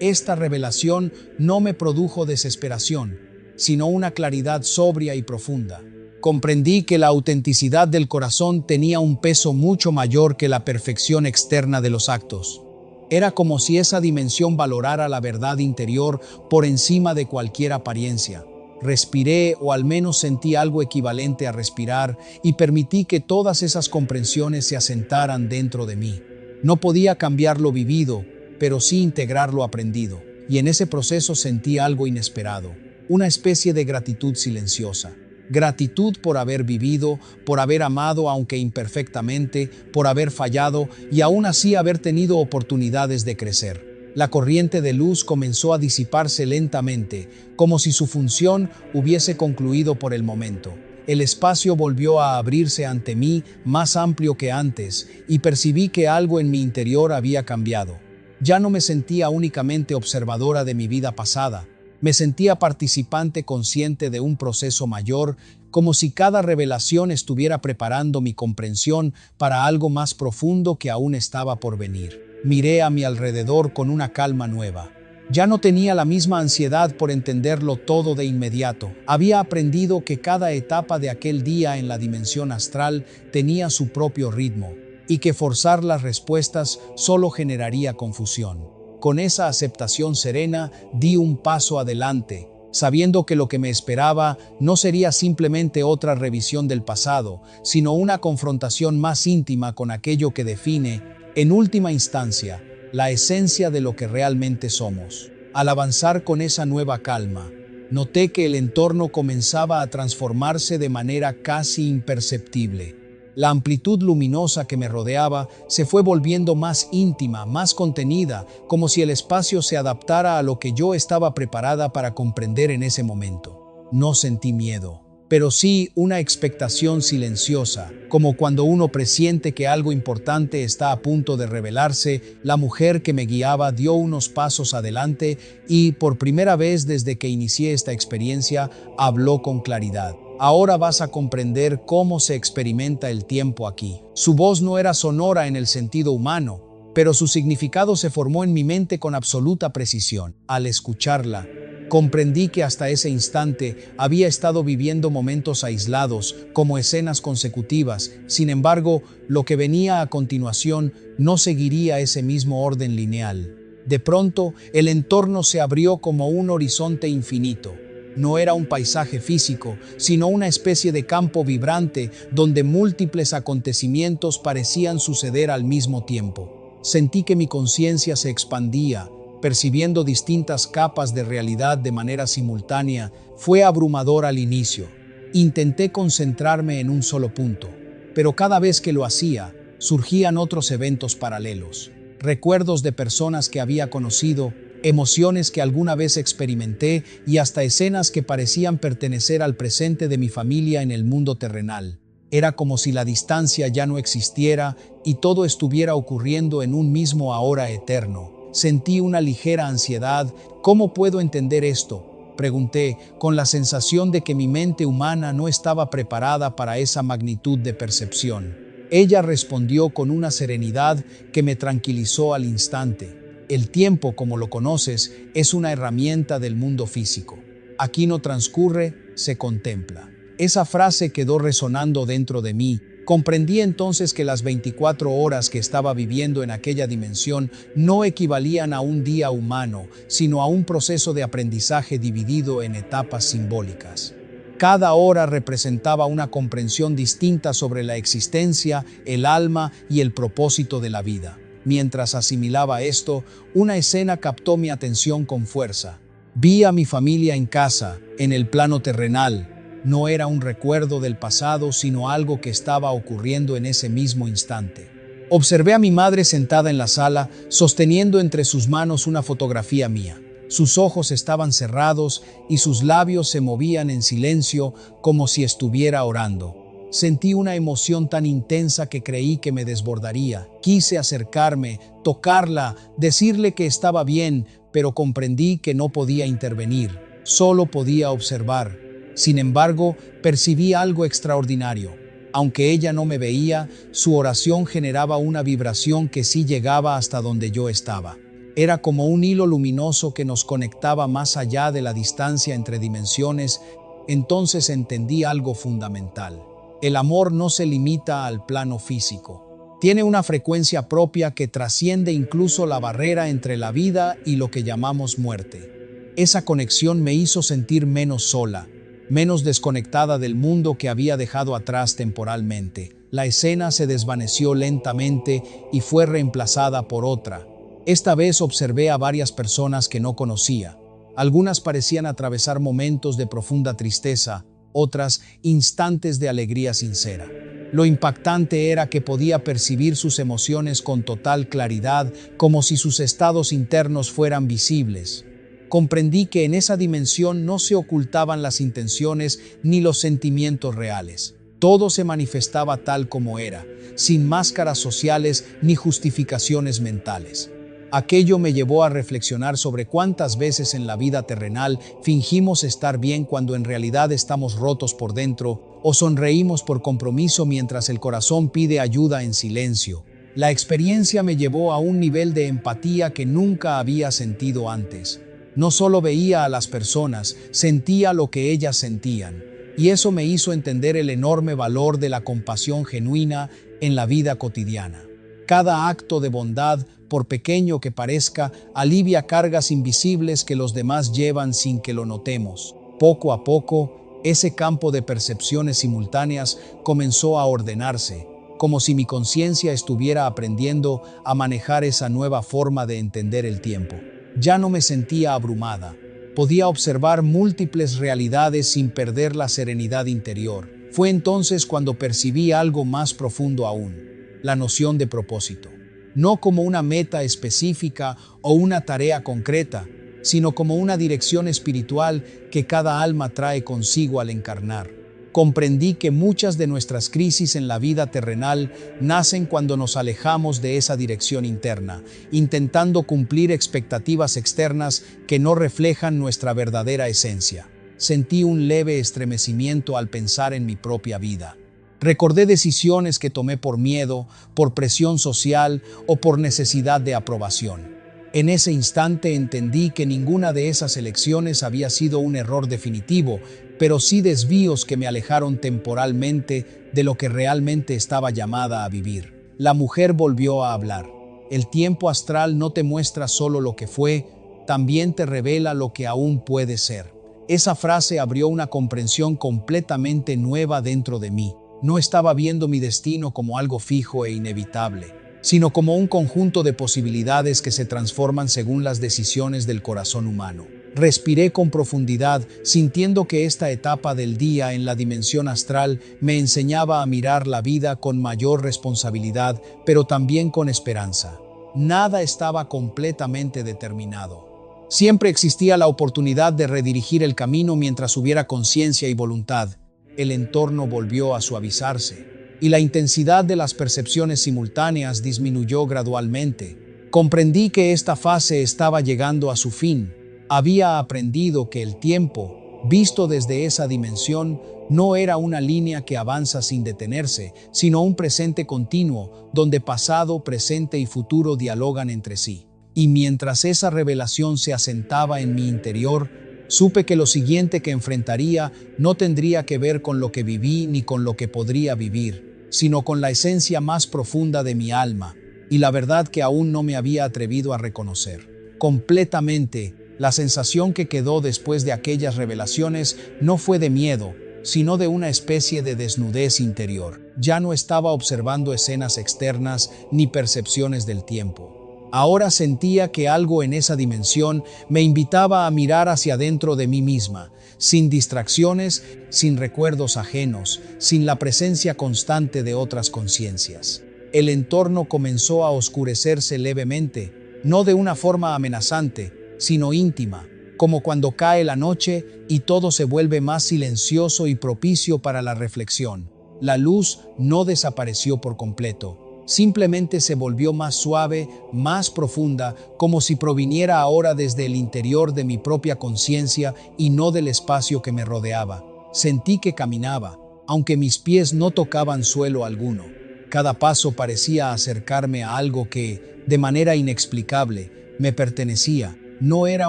Esta revelación no me produjo desesperación, sino una claridad sobria y profunda. Comprendí que la autenticidad del corazón tenía un peso mucho mayor que la perfección externa de los actos. Era como si esa dimensión valorara la verdad interior por encima de cualquier apariencia. Respiré, o al menos sentí algo equivalente a respirar, y permití que todas esas comprensiones se asentaran dentro de mí. No podía cambiar lo vivido, pero sí integrar lo aprendido. Y en ese proceso sentí algo inesperado, una especie de gratitud silenciosa. Gratitud por haber vivido, por haber amado aunque imperfectamente, por haber fallado y aún así haber tenido oportunidades de crecer. La corriente de luz comenzó a disiparse lentamente, como si su función hubiese concluido por el momento. El espacio volvió a abrirse ante mí, más amplio que antes, y percibí que algo en mi interior había cambiado. Ya no me sentía únicamente observadora de mi vida pasada, me sentía participante consciente de un proceso mayor, como si cada revelación estuviera preparando mi comprensión para algo más profundo que aún estaba por venir. Miré a mi alrededor con una calma nueva. Ya no tenía la misma ansiedad por entenderlo todo de inmediato. Había aprendido que cada etapa de aquel día en la dimensión astral tenía su propio ritmo, y que forzar las respuestas solo generaría confusión. Con esa aceptación serena, di un paso adelante, sabiendo que lo que me esperaba no sería simplemente otra revisión del pasado, sino una confrontación más íntima con aquello que define, en última instancia, la esencia de lo que realmente somos. Al avanzar con esa nueva calma, noté que el entorno comenzaba a transformarse de manera casi imperceptible. La amplitud luminosa que me rodeaba se fue volviendo más íntima, más contenida, como si el espacio se adaptara a lo que yo estaba preparada para comprender en ese momento. No sentí miedo, pero sí una expectación silenciosa, como cuando uno presiente que algo importante está a punto de revelarse. La mujer que me guiaba dio unos pasos adelante y, por primera vez desde que inicié esta experiencia, habló con claridad. Ahora vas a comprender cómo se experimenta el tiempo aquí. Su voz no era sonora en el sentido humano, pero su significado se formó en mi mente con absoluta precisión. Al escucharla, comprendí que hasta ese instante había estado viviendo momentos aislados, como escenas consecutivas. Sin embargo, lo que venía a continuación no seguiría ese mismo orden lineal. De pronto, el entorno se abrió como un horizonte infinito. No era un paisaje físico, sino una especie de campo vibrante donde múltiples acontecimientos parecían suceder al mismo tiempo. Sentí que mi conciencia se expandía, percibiendo distintas capas de realidad de manera simultánea. Fue abrumador al inicio. Intenté concentrarme en un solo punto, pero cada vez que lo hacía, surgían otros eventos paralelos. Recuerdos de personas que había conocido, emociones que alguna vez experimenté y hasta escenas que parecían pertenecer al presente de mi familia en el mundo terrenal. Era como si la distancia ya no existiera y todo estuviera ocurriendo en un mismo ahora eterno. Sentí una ligera ansiedad. ¿Cómo puedo entender esto?, pregunté, con la sensación de que mi mente humana no estaba preparada para esa magnitud de percepción. Ella respondió con una serenidad que me tranquilizó al instante. El tiempo, como lo conoces, es una herramienta del mundo físico. Aquí no transcurre, se contempla. Esa frase quedó resonando dentro de mí. Comprendí entonces que las 24 horas que estaba viviendo en aquella dimensión no equivalían a un día humano, sino a un proceso de aprendizaje dividido en etapas simbólicas. Cada hora representaba una comprensión distinta sobre la existencia, el alma y el propósito de la vida. Mientras asimilaba esto, una escena captó mi atención con fuerza. Vi a mi familia en casa, en el plano terrenal. No era un recuerdo del pasado, sino algo que estaba ocurriendo en ese mismo instante. Observé a mi madre sentada en la sala, sosteniendo entre sus manos una fotografía mía. Sus ojos estaban cerrados y sus labios se movían en silencio, como si estuviera orando. Sentí una emoción tan intensa que creí que me desbordaría. Quise acercarme, tocarla, decirle que estaba bien, pero comprendí que no podía intervenir. Solo podía observar. Sin embargo, percibí algo extraordinario. Aunque ella no me veía, su oración generaba una vibración que sí llegaba hasta donde yo estaba. Era como un hilo luminoso que nos conectaba más allá de la distancia entre dimensiones. Entonces entendí algo fundamental. El amor no se limita al plano físico. Tiene una frecuencia propia que trasciende incluso la barrera entre la vida y lo que llamamos muerte. Esa conexión me hizo sentir menos sola, menos desconectada del mundo que había dejado atrás temporalmente. La escena se desvaneció lentamente y fue reemplazada por otra. Esta vez observé a varias personas que no conocía. Algunas parecían atravesar momentos de profunda tristeza, otras instantes de alegría sincera. Lo impactante era que podía percibir sus emociones con total claridad, como si sus estados internos fueran visibles. Comprendí que en esa dimensión no se ocultaban las intenciones ni los sentimientos reales. Todo se manifestaba tal como era, sin máscaras sociales ni justificaciones mentales. Aquello me llevó a reflexionar sobre cuántas veces en la vida terrenal fingimos estar bien cuando en realidad estamos rotos por dentro, o sonreímos por compromiso mientras el corazón pide ayuda en silencio. La experiencia me llevó a un nivel de empatía que nunca había sentido antes. No solo veía a las personas, sentía lo que ellas sentían, y eso me hizo entender el enorme valor de la compasión genuina en la vida cotidiana. Cada acto de bondad, por pequeño que parezca, alivia cargas invisibles que los demás llevan sin que lo notemos. Poco a poco, ese campo de percepciones simultáneas comenzó a ordenarse, como si mi conciencia estuviera aprendiendo a manejar esa nueva forma de entender el tiempo. Ya no me sentía abrumada. Podía observar múltiples realidades sin perder la serenidad interior. Fue entonces cuando percibí algo más profundo aún, la noción de propósito. No como una meta específica o una tarea concreta, sino como una dirección espiritual que cada alma trae consigo al encarnar. Comprendí que muchas de nuestras crisis en la vida terrenal nacen cuando nos alejamos de esa dirección interna, intentando cumplir expectativas externas que no reflejan nuestra verdadera esencia. Sentí un leve estremecimiento al pensar en mi propia vida. Recordé decisiones que tomé por miedo, por presión social o por necesidad de aprobación. En ese instante entendí que ninguna de esas elecciones había sido un error definitivo, pero sí desvíos que me alejaron temporalmente de lo que realmente estaba llamada a vivir. La mujer volvió a hablar. El tiempo astral no te muestra solo lo que fue, también te revela lo que aún puede ser. Esa frase abrió una comprensión completamente nueva dentro de mí. No estaba viendo mi destino como algo fijo e inevitable, sino como un conjunto de posibilidades que se transforman según las decisiones del corazón humano. Respiré con profundidad, sintiendo que esta etapa del día en la dimensión astral me enseñaba a mirar la vida con mayor responsabilidad, pero también con esperanza. Nada estaba completamente determinado. Siempre existía la oportunidad de redirigir el camino mientras hubiera conciencia y voluntad. El entorno volvió a suavizarse, y la intensidad de las percepciones simultáneas disminuyó gradualmente. Comprendí que esta fase estaba llegando a su fin. Había aprendido que el tiempo, visto desde esa dimensión, no era una línea que avanza sin detenerse, sino un presente continuo, donde pasado, presente y futuro dialogan entre sí. Y mientras esa revelación se asentaba en mi interior, supe que lo siguiente que enfrentaría no tendría que ver con lo que viví ni con lo que podría vivir, sino con la esencia más profunda de mi alma, y la verdad que aún no me había atrevido a reconocer. Completamente, la sensación que quedó después de aquellas revelaciones no fue de miedo, sino de una especie de desnudez interior. Ya no estaba observando escenas externas ni percepciones del tiempo. Ahora sentía que algo en esa dimensión me invitaba a mirar hacia dentro de mí misma, sin distracciones, sin recuerdos ajenos, sin la presencia constante de otras conciencias. El entorno comenzó a oscurecerse levemente, no de una forma amenazante, sino íntima, como cuando cae la noche y todo se vuelve más silencioso y propicio para la reflexión. La luz no desapareció por completo. Simplemente se volvió más suave, más profunda, como si proviniera ahora desde el interior de mi propia conciencia y no del espacio que me rodeaba. Sentí que caminaba, aunque mis pies no tocaban suelo alguno. Cada paso parecía acercarme a algo que, de manera inexplicable, me pertenecía. No era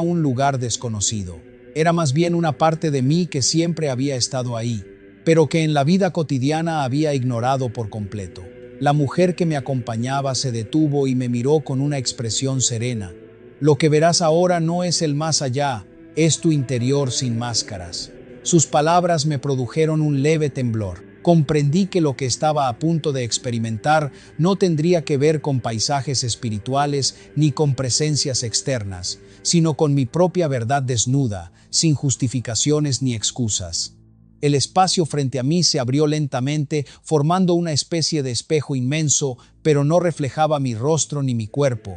un lugar desconocido. Era más bien una parte de mí que siempre había estado ahí, pero que en la vida cotidiana había ignorado por completo. La mujer que me acompañaba se detuvo y me miró con una expresión serena. Lo que verás ahora no es el más allá, es tu interior sin máscaras. Sus palabras me produjeron un leve temblor. Comprendí que lo que estaba a punto de experimentar no tendría que ver con paisajes espirituales ni con presencias externas, sino con mi propia verdad desnuda, sin justificaciones ni excusas. El espacio frente a mí se abrió lentamente, formando una especie de espejo inmenso, pero no reflejaba mi rostro ni mi cuerpo.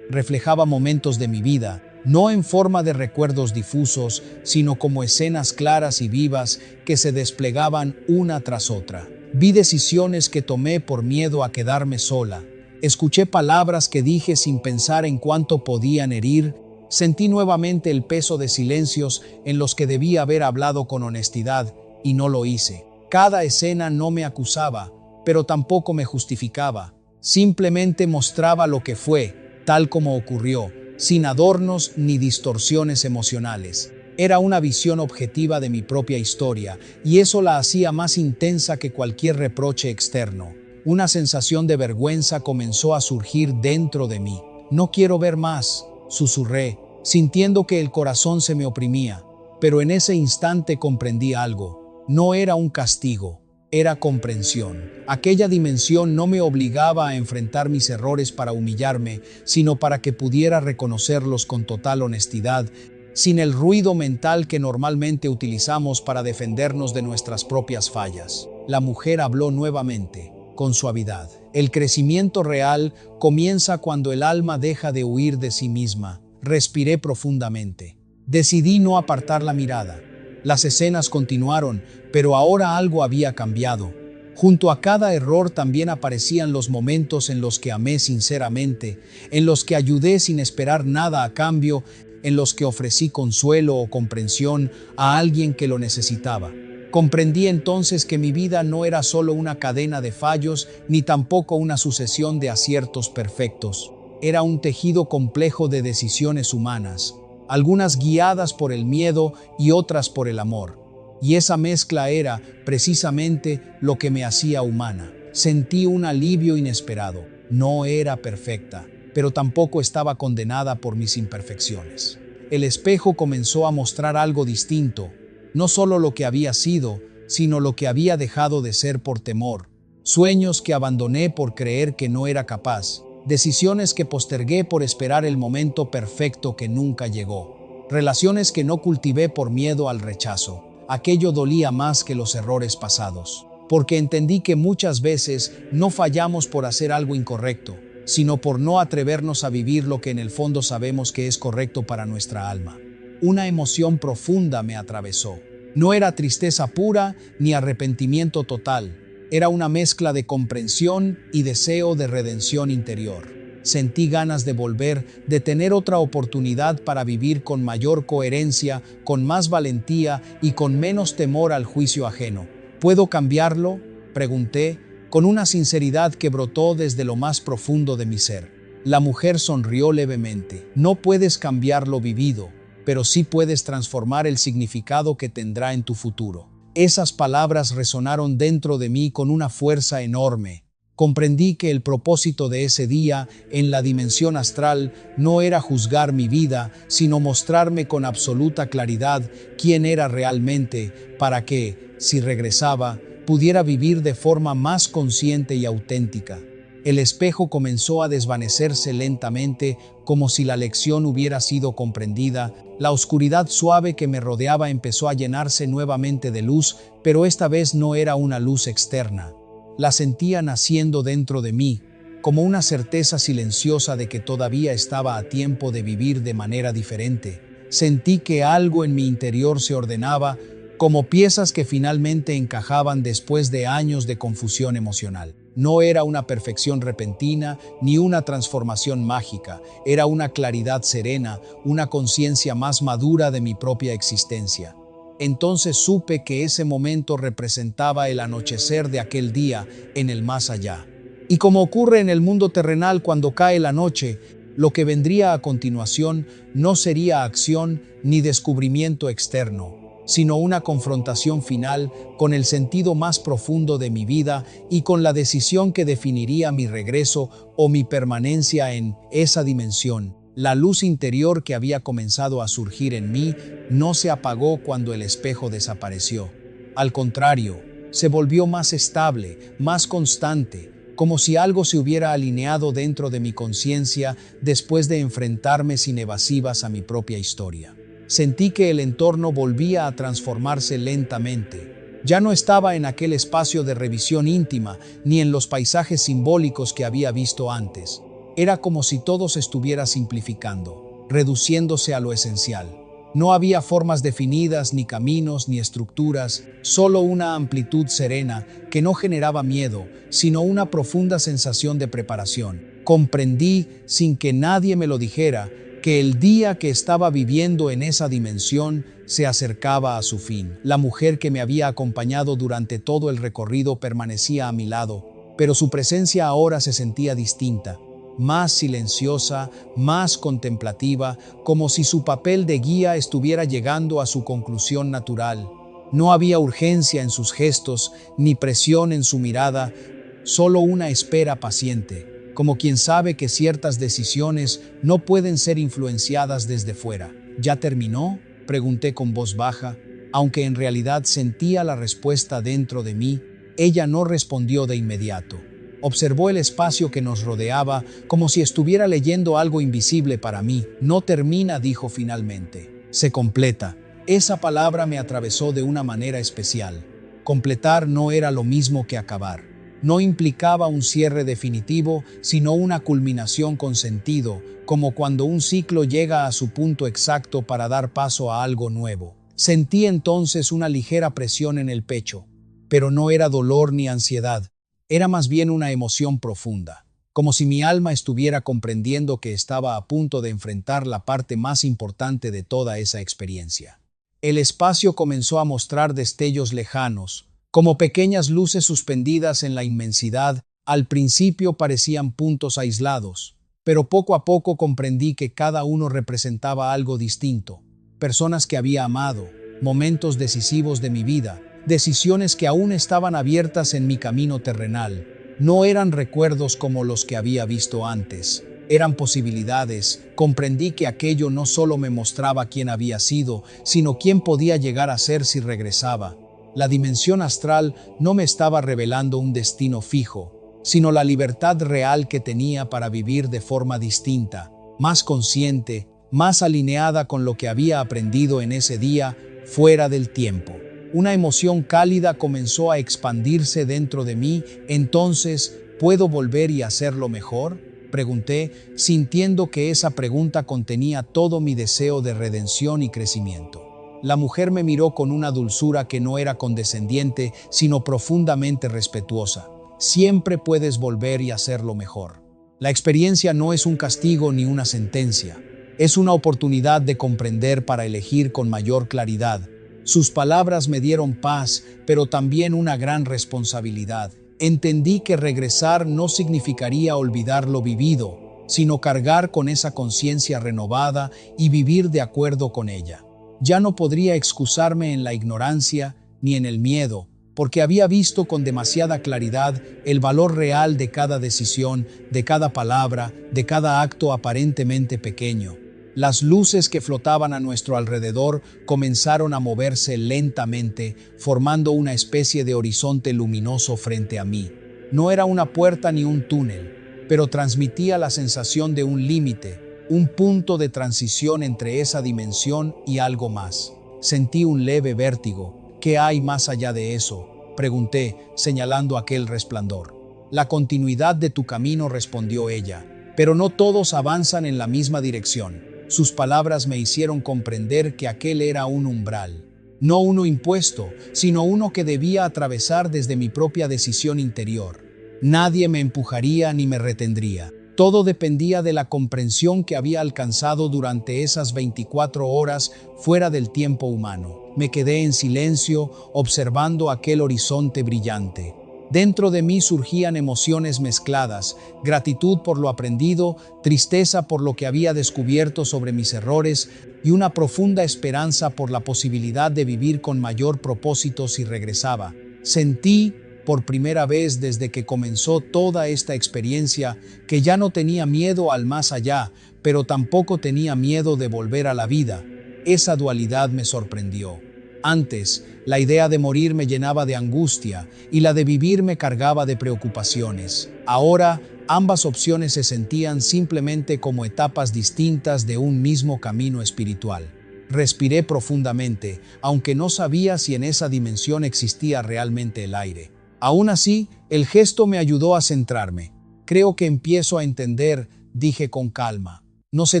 Reflejaba momentos de mi vida, no en forma de recuerdos difusos, sino como escenas claras y vivas que se desplegaban una tras otra. Vi decisiones que tomé por miedo a quedarme sola. Escuché palabras que dije sin pensar en cuánto podían herir. Sentí nuevamente el peso de silencios en los que debía haber hablado con honestidad, y no lo hice. Cada escena no me acusaba, pero tampoco me justificaba. Simplemente mostraba lo que fue, tal como ocurrió, sin adornos ni distorsiones emocionales. Era una visión objetiva de mi propia historia, y eso la hacía más intensa que cualquier reproche externo. Una sensación de vergüenza comenzó a surgir dentro de mí. No quiero ver más, susurré, sintiendo que el corazón se me oprimía. Pero en ese instante comprendí algo. No era un castigo, era comprensión. Aquella dimensión no me obligaba a enfrentar mis errores para humillarme, sino para que pudiera reconocerlos con total honestidad, sin el ruido mental que normalmente utilizamos para defendernos de nuestras propias fallas. La mujer habló nuevamente, con suavidad. El crecimiento real comienza cuando el alma deja de huir de sí misma. Respiré profundamente. Decidí no apartar la mirada. Las escenas continuaron, pero ahora algo había cambiado. Junto a cada error también aparecían los momentos en los que amé sinceramente, en los que ayudé sin esperar nada a cambio, en los que ofrecí consuelo o comprensión a alguien que lo necesitaba. Comprendí entonces que mi vida no era solo una cadena de fallos, ni tampoco una sucesión de aciertos perfectos. Era un tejido complejo de decisiones humanas, algunas guiadas por el miedo y otras por el amor. Y esa mezcla era, precisamente, lo que me hacía humana. Sentí un alivio inesperado. No era perfecta, pero tampoco estaba condenada por mis imperfecciones. El espejo comenzó a mostrar algo distinto, no solo lo que había sido, sino lo que había dejado de ser por temor. Sueños que abandoné por creer que no era capaz. Decisiones que postergué por esperar el momento perfecto que nunca llegó. Relaciones que no cultivé por miedo al rechazo. Aquello dolía más que los errores pasados. Porque entendí que muchas veces no fallamos por hacer algo incorrecto, sino por no atrevernos a vivir lo que en el fondo sabemos que es correcto para nuestra alma. Una emoción profunda me atravesó. No era tristeza pura ni arrepentimiento total. Era una mezcla de comprensión y deseo de redención interior. Sentí ganas de volver, de tener otra oportunidad para vivir con mayor coherencia, con más valentía y con menos temor al juicio ajeno. ¿Puedo cambiarlo?, pregunté, con una sinceridad que brotó desde lo más profundo de mi ser. La mujer sonrió levemente. No puedes cambiar lo vivido, pero sí puedes transformar el significado que tendrá en tu futuro. Esas palabras resonaron dentro de mí con una fuerza enorme. Comprendí que el propósito de ese día, en la dimensión astral, no era juzgar mi vida, sino mostrarme con absoluta claridad quién era realmente, para que, si regresaba, pudiera vivir de forma más consciente y auténtica. El espejo comenzó a desvanecerse lentamente, como si la lección hubiera sido comprendida. La oscuridad suave que me rodeaba empezó a llenarse nuevamente de luz, pero esta vez no era una luz externa. La sentía naciendo dentro de mí, como una certeza silenciosa de que todavía estaba a tiempo de vivir de manera diferente. Sentí que algo en mi interior se ordenaba, como piezas que finalmente encajaban después de años de confusión emocional. No era una perfección repentina ni una transformación mágica, era una claridad serena, una conciencia más madura de mi propia existencia. Entonces supe que ese momento representaba el anochecer de aquel día en el más allá. Y como ocurre en el mundo terrenal cuando cae la noche, lo que vendría a continuación no sería acción ni descubrimiento externo, sino una confrontación final con el sentido más profundo de mi vida y con la decisión que definiría mi regreso o mi permanencia en esa dimensión. La luz interior que había comenzado a surgir en mí no se apagó cuando el espejo desapareció. Al contrario, se volvió más estable, más constante, como si algo se hubiera alineado dentro de mi conciencia después de enfrentarme sin evasivas a mi propia historia. Sentí que el entorno volvía a transformarse lentamente. Ya no estaba en aquel espacio de revisión íntima, ni en los paisajes simbólicos que había visto antes. Era como si todo se estuviera simplificando, reduciéndose a lo esencial. No había formas definidas, ni caminos, ni estructuras, solo una amplitud serena que no generaba miedo, sino una profunda sensación de preparación. Comprendí, sin que nadie me lo dijera, que el día que estaba viviendo en esa dimensión se acercaba a su fin. La mujer que me había acompañado durante todo el recorrido permanecía a mi lado, pero su presencia ahora se sentía distinta, más silenciosa, más contemplativa, como si su papel de guía estuviera llegando a su conclusión natural. No había urgencia en sus gestos, ni presión en su mirada, solo una espera paciente, como quien sabe que ciertas decisiones no pueden ser influenciadas desde fuera. ¿Ya terminó?, pregunté con voz baja, aunque en realidad sentía la respuesta dentro de mí. Ella no respondió de inmediato. Observó el espacio que nos rodeaba como si estuviera leyendo algo invisible para mí. No termina, dijo finalmente. Se completa. Esa palabra me atravesó de una manera especial. Completar no era lo mismo que acabar. No implicaba un cierre definitivo, sino una culminación con sentido, como cuando un ciclo llega a su punto exacto para dar paso a algo nuevo. Sentí entonces una ligera presión en el pecho, pero no era dolor ni ansiedad. Era más bien una emoción profunda, como si mi alma estuviera comprendiendo que estaba a punto de enfrentar la parte más importante de toda esa experiencia. El espacio comenzó a mostrar destellos lejanos, como pequeñas luces suspendidas en la inmensidad. Al principio parecían puntos aislados, pero poco a poco comprendí que cada uno representaba algo distinto, personas que había amado, momentos decisivos de mi vida, decisiones que aún estaban abiertas en mi camino terrenal. No eran recuerdos como los que había visto antes, eran posibilidades. Comprendí que aquello no solo me mostraba quién había sido, sino quién podía llegar a ser si regresaba. La dimensión astral no me estaba revelando un destino fijo, sino la libertad real que tenía para vivir de forma distinta, más consciente, más alineada con lo que había aprendido en ese día, fuera del tiempo. Una emoción cálida comenzó a expandirse dentro de mí. Entonces, ¿puedo volver y hacerlo mejor?, pregunté, sintiendo que esa pregunta contenía todo mi deseo de redención y crecimiento. La mujer me miró con una dulzura que no era condescendiente, sino profundamente respetuosa. Siempre puedes volver y hacerlo mejor. La experiencia no es un castigo ni una sentencia. Es una oportunidad de comprender para elegir con mayor claridad. Sus palabras me dieron paz, pero también una gran responsabilidad. Entendí que regresar no significaría olvidar lo vivido, sino cargar con esa conciencia renovada y vivir de acuerdo con ella. Ya no podría excusarme en la ignorancia ni en el miedo, porque había visto con demasiada claridad el valor real de cada decisión, de cada palabra, de cada acto aparentemente pequeño. Las luces que flotaban a nuestro alrededor comenzaron a moverse lentamente, formando una especie de horizonte luminoso frente a mí. No era una puerta ni un túnel, pero transmitía la sensación de un límite, un punto de transición entre esa dimensión y algo más. Sentí un leve vértigo. ¿Qué hay más allá de eso?, pregunté, señalando aquel resplandor. La continuidad de tu camino, respondió ella, pero no todos avanzan en la misma dirección. Sus palabras me hicieron comprender que aquel era un umbral, no uno impuesto, sino uno que debía atravesar desde mi propia decisión interior. Nadie me empujaría ni me retendría. Todo dependía de la comprensión que había alcanzado durante esas 24 horas fuera del tiempo humano. Me quedé en silencio, observando aquel horizonte brillante. Dentro de mí surgían emociones mezcladas, gratitud por lo aprendido, tristeza por lo que había descubierto sobre mis errores y una profunda esperanza por la posibilidad de vivir con mayor propósito si regresaba. Sentí, por primera vez desde que comenzó toda esta experiencia, que ya no tenía miedo al más allá, pero tampoco tenía miedo de volver a la vida. Esa dualidad me sorprendió. Antes, la idea de morir me llenaba de angustia y la de vivir me cargaba de preocupaciones. Ahora, ambas opciones se sentían simplemente como etapas distintas de un mismo camino espiritual. Respiré profundamente, aunque no sabía si en esa dimensión existía realmente el aire. Aún así, el gesto me ayudó a centrarme. Creo que empiezo a entender, dije con calma. No se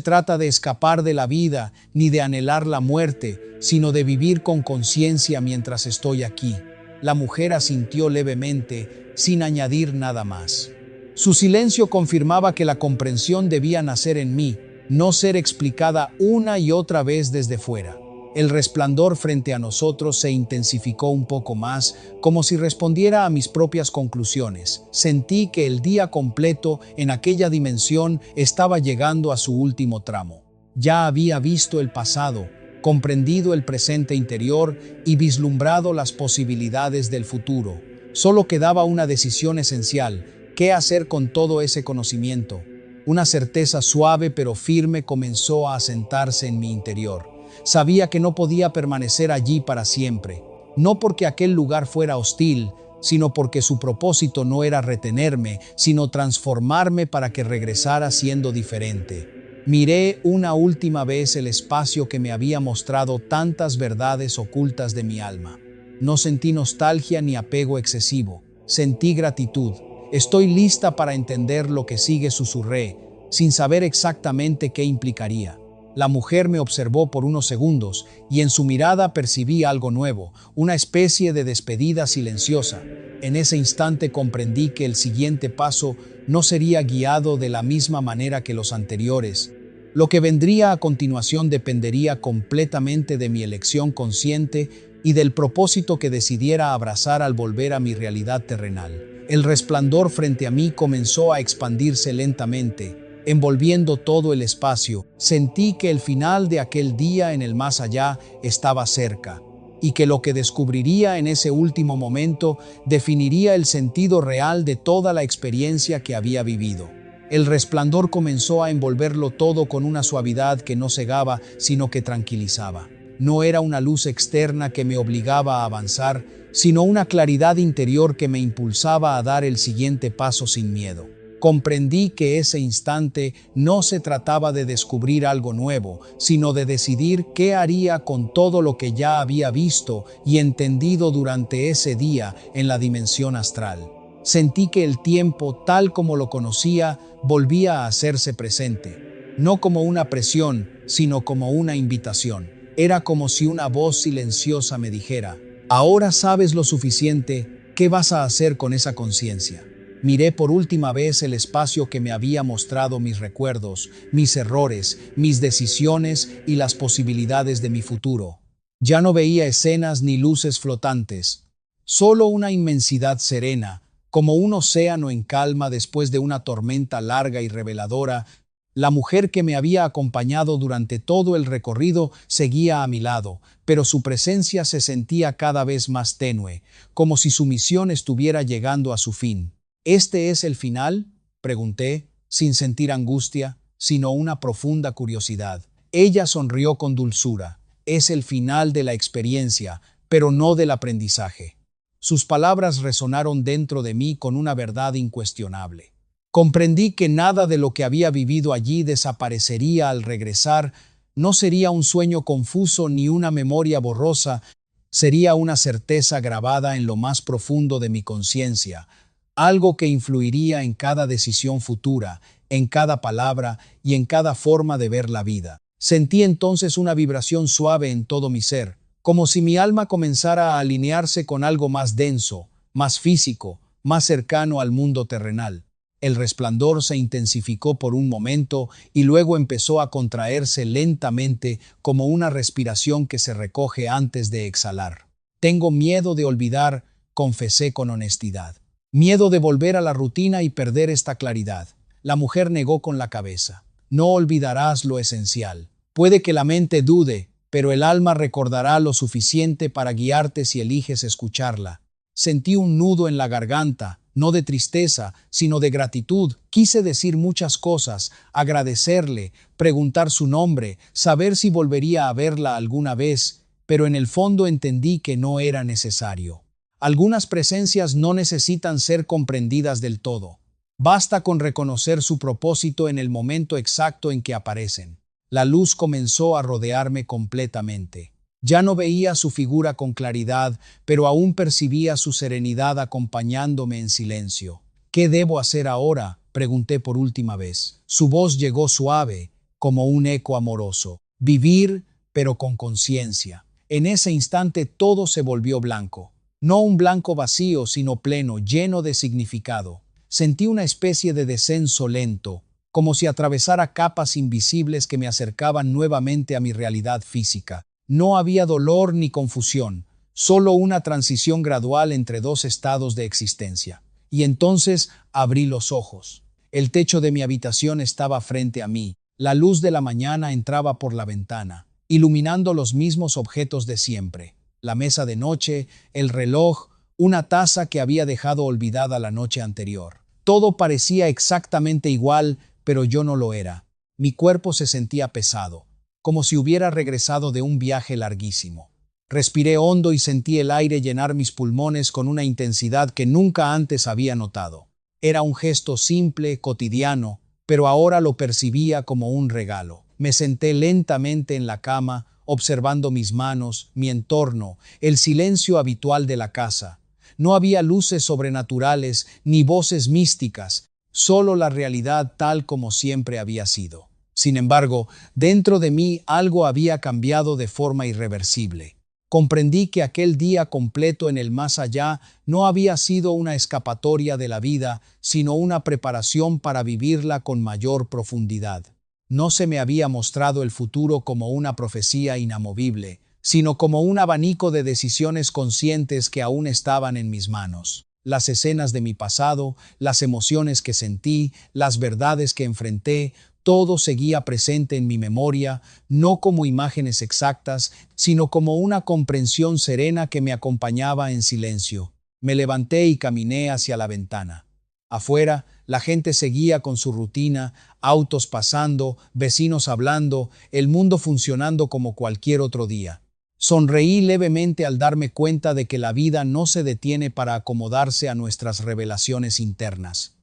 trata de escapar de la vida ni de anhelar la muerte, sino de vivir con conciencia mientras estoy aquí. La mujer asintió levemente, sin añadir nada más. Su silencio confirmaba que la comprensión debía nacer en mí, no ser explicada una y otra vez desde fuera. El resplandor frente a nosotros se intensificó un poco más, como si respondiera a mis propias conclusiones. Sentí que el día completo en aquella dimensión estaba llegando a su último tramo. Ya había visto el pasado, comprendido el presente interior y vislumbrado las posibilidades del futuro. Solo quedaba una decisión esencial: ¿qué hacer con todo ese conocimiento? Una certeza suave pero firme comenzó a asentarse en mi interior. Sabía que no podía permanecer allí para siempre, no porque aquel lugar fuera hostil, sino porque su propósito no era retenerme, sino transformarme para que regresara siendo diferente. Miré una última vez el espacio que me había mostrado tantas verdades ocultas de mi alma. No sentí nostalgia ni apego excesivo, sentí gratitud. Estoy lista para entender lo que sigue, susurré, sin saber exactamente qué implicaría. La mujer me observó por unos segundos y en su mirada percibí algo nuevo, una especie de despedida silenciosa. En ese instante comprendí que el siguiente paso no sería guiado de la misma manera que los anteriores. Lo que vendría a continuación dependería completamente de mi elección consciente y del propósito que decidiera abrazar al volver a mi realidad terrenal. El resplandor frente a mí comenzó a expandirse lentamente, envolviendo todo el espacio. Sentí que el final de aquel día en el más allá estaba cerca, y que lo que descubriría en ese último momento definiría el sentido real de toda la experiencia que había vivido. El resplandor comenzó a envolverlo todo con una suavidad que no cegaba, sino que tranquilizaba. No era una luz externa que me obligaba a avanzar, sino una claridad interior que me impulsaba a dar el siguiente paso sin miedo. Comprendí que ese instante no se trataba de descubrir algo nuevo, sino de decidir qué haría con todo lo que ya había visto y entendido durante ese día en la dimensión astral. Sentí que el tiempo, tal como lo conocía, volvía a hacerse presente, no como una presión, sino como una invitación. Era como si una voz silenciosa me dijera: ahora sabes lo suficiente, ¿qué vas a hacer con esa conciencia? Miré por última vez el espacio que me había mostrado mis recuerdos, mis errores, mis decisiones y las posibilidades de mi futuro. Ya no veía escenas ni luces flotantes, solo una inmensidad serena, como un océano en calma después de una tormenta larga y reveladora. La mujer que me había acompañado durante todo el recorrido seguía a mi lado, pero su presencia se sentía cada vez más tenue, como si su misión estuviera llegando a su fin. ¿Este es el final?, pregunté, sin sentir angustia, sino una profunda curiosidad. Ella sonrió con dulzura. Es el final de la experiencia, pero no del aprendizaje. Sus palabras resonaron dentro de mí con una verdad incuestionable. Comprendí que nada de lo que había vivido allí desaparecería al regresar. No sería un sueño confuso ni una memoria borrosa, sería una certeza grabada en lo más profundo de mi conciencia, algo que influiría en cada decisión futura, en cada palabra y en cada forma de ver la vida. Sentí entonces una vibración suave en todo mi ser, como si mi alma comenzara a alinearse con algo más denso, más físico, más cercano al mundo terrenal. El resplandor se intensificó por un momento y luego empezó a contraerse lentamente como una respiración que se recoge antes de exhalar. Tengo miedo de olvidar, confesé con honestidad. Miedo de volver a la rutina y perder esta claridad. La mujer negó con la cabeza. No olvidarás lo esencial. Puede que la mente dude, pero el alma recordará lo suficiente para guiarte si eliges escucharla. Sentí un nudo en la garganta, no de tristeza, sino de gratitud. Quise decir muchas cosas, agradecerle, preguntar su nombre, saber si volvería a verla alguna vez, pero en el fondo entendí que no era necesario. Algunas presencias no necesitan ser comprendidas del todo. Basta con reconocer su propósito en el momento exacto en que aparecen. La luz comenzó a rodearme completamente. Ya no veía su figura con claridad, pero aún percibía su serenidad acompañándome en silencio. ¿Qué debo hacer ahora?, pregunté por última vez. Su voz llegó suave, como un eco amoroso. Vivir, pero con conciencia. En ese instante todo se volvió blanco. No un blanco vacío, sino pleno, lleno de significado. Sentí una especie de descenso lento, como si atravesara capas invisibles que me acercaban nuevamente a mi realidad física. No había dolor ni confusión, solo una transición gradual entre dos estados de existencia. Y entonces abrí los ojos. El techo de mi habitación estaba frente a mí. La luz de la mañana entraba por la ventana, iluminando los mismos objetos de siempre. La mesa de noche, el reloj, una taza que había dejado olvidada la noche anterior. Todo parecía exactamente igual, pero yo no lo era. Mi cuerpo se sentía pesado, como si hubiera regresado de un viaje larguísimo. Respiré hondo y sentí el aire llenar mis pulmones con una intensidad que nunca antes había notado. Era un gesto simple, cotidiano, pero ahora lo percibía como un regalo. Me senté lentamente en la cama, observando mis manos, mi entorno, el silencio habitual de la casa. No había luces sobrenaturales ni voces místicas, solo la realidad tal como siempre había sido. Sin embargo, dentro de mí algo había cambiado de forma irreversible. Comprendí que aquel día completo en el más allá no había sido una escapatoria de la vida, sino una preparación para vivirla con mayor profundidad. No se me había mostrado el futuro como una profecía inamovible, sino como un abanico de decisiones conscientes que aún estaban en mis manos. Las escenas de mi pasado, las emociones que sentí, las verdades que enfrenté, todo seguía presente en mi memoria, no como imágenes exactas, sino como una comprensión serena que me acompañaba en silencio. Me levanté y caminé hacia la ventana. Afuera, la gente seguía con su rutina, autos pasando, vecinos hablando, el mundo funcionando como cualquier otro día. Sonreí levemente al darme cuenta de que la vida no se detiene para acomodarse a nuestras revelaciones internas.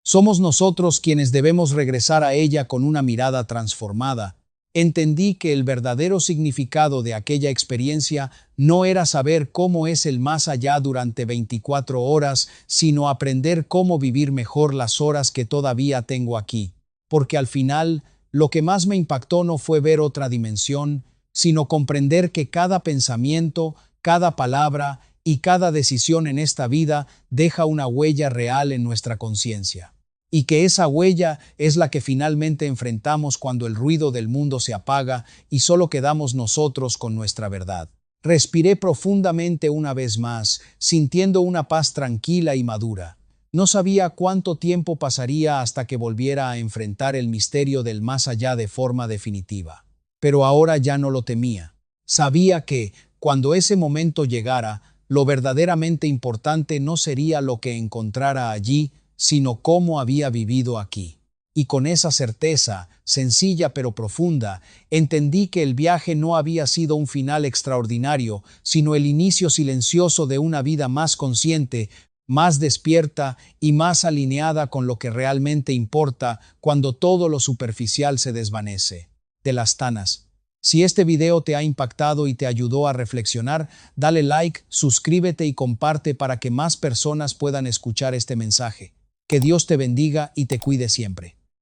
Somos nosotros quienes debemos regresar a ella con una mirada transformada. Entendí que el verdadero significado de aquella experiencia no era saber cómo es el más allá durante 24 horas, sino aprender cómo vivir mejor las horas que todavía tengo aquí. Porque al final, lo que más me impactó no fue ver otra dimensión, sino comprender que cada pensamiento, cada palabra y cada decisión en esta vida deja una huella real en nuestra conciencia. Y que esa huella es la que finalmente enfrentamos cuando el ruido del mundo se apaga y solo quedamos nosotros con nuestra verdad. Respiré profundamente una vez más, sintiendo una paz tranquila y madura. No sabía cuánto tiempo pasaría hasta que volviera a enfrentar el misterio del más allá de forma definitiva. Pero ahora ya no lo temía. Sabía que, cuando ese momento llegara, lo verdaderamente importante no sería lo que encontrara allí, sino cómo había vivido aquí. Y con esa certeza, sencilla pero profunda, entendí que el viaje no había sido un final extraordinario, sino el inicio silencioso de una vida más consciente, más despierta y más alineada con lo que realmente importa cuando todo lo superficial se desvanece. De las Tanas. Si este video te ha impactado y te ayudó a reflexionar, dale like, suscríbete y comparte para que más personas puedan escuchar este mensaje. Que Dios te bendiga y te cuide siempre.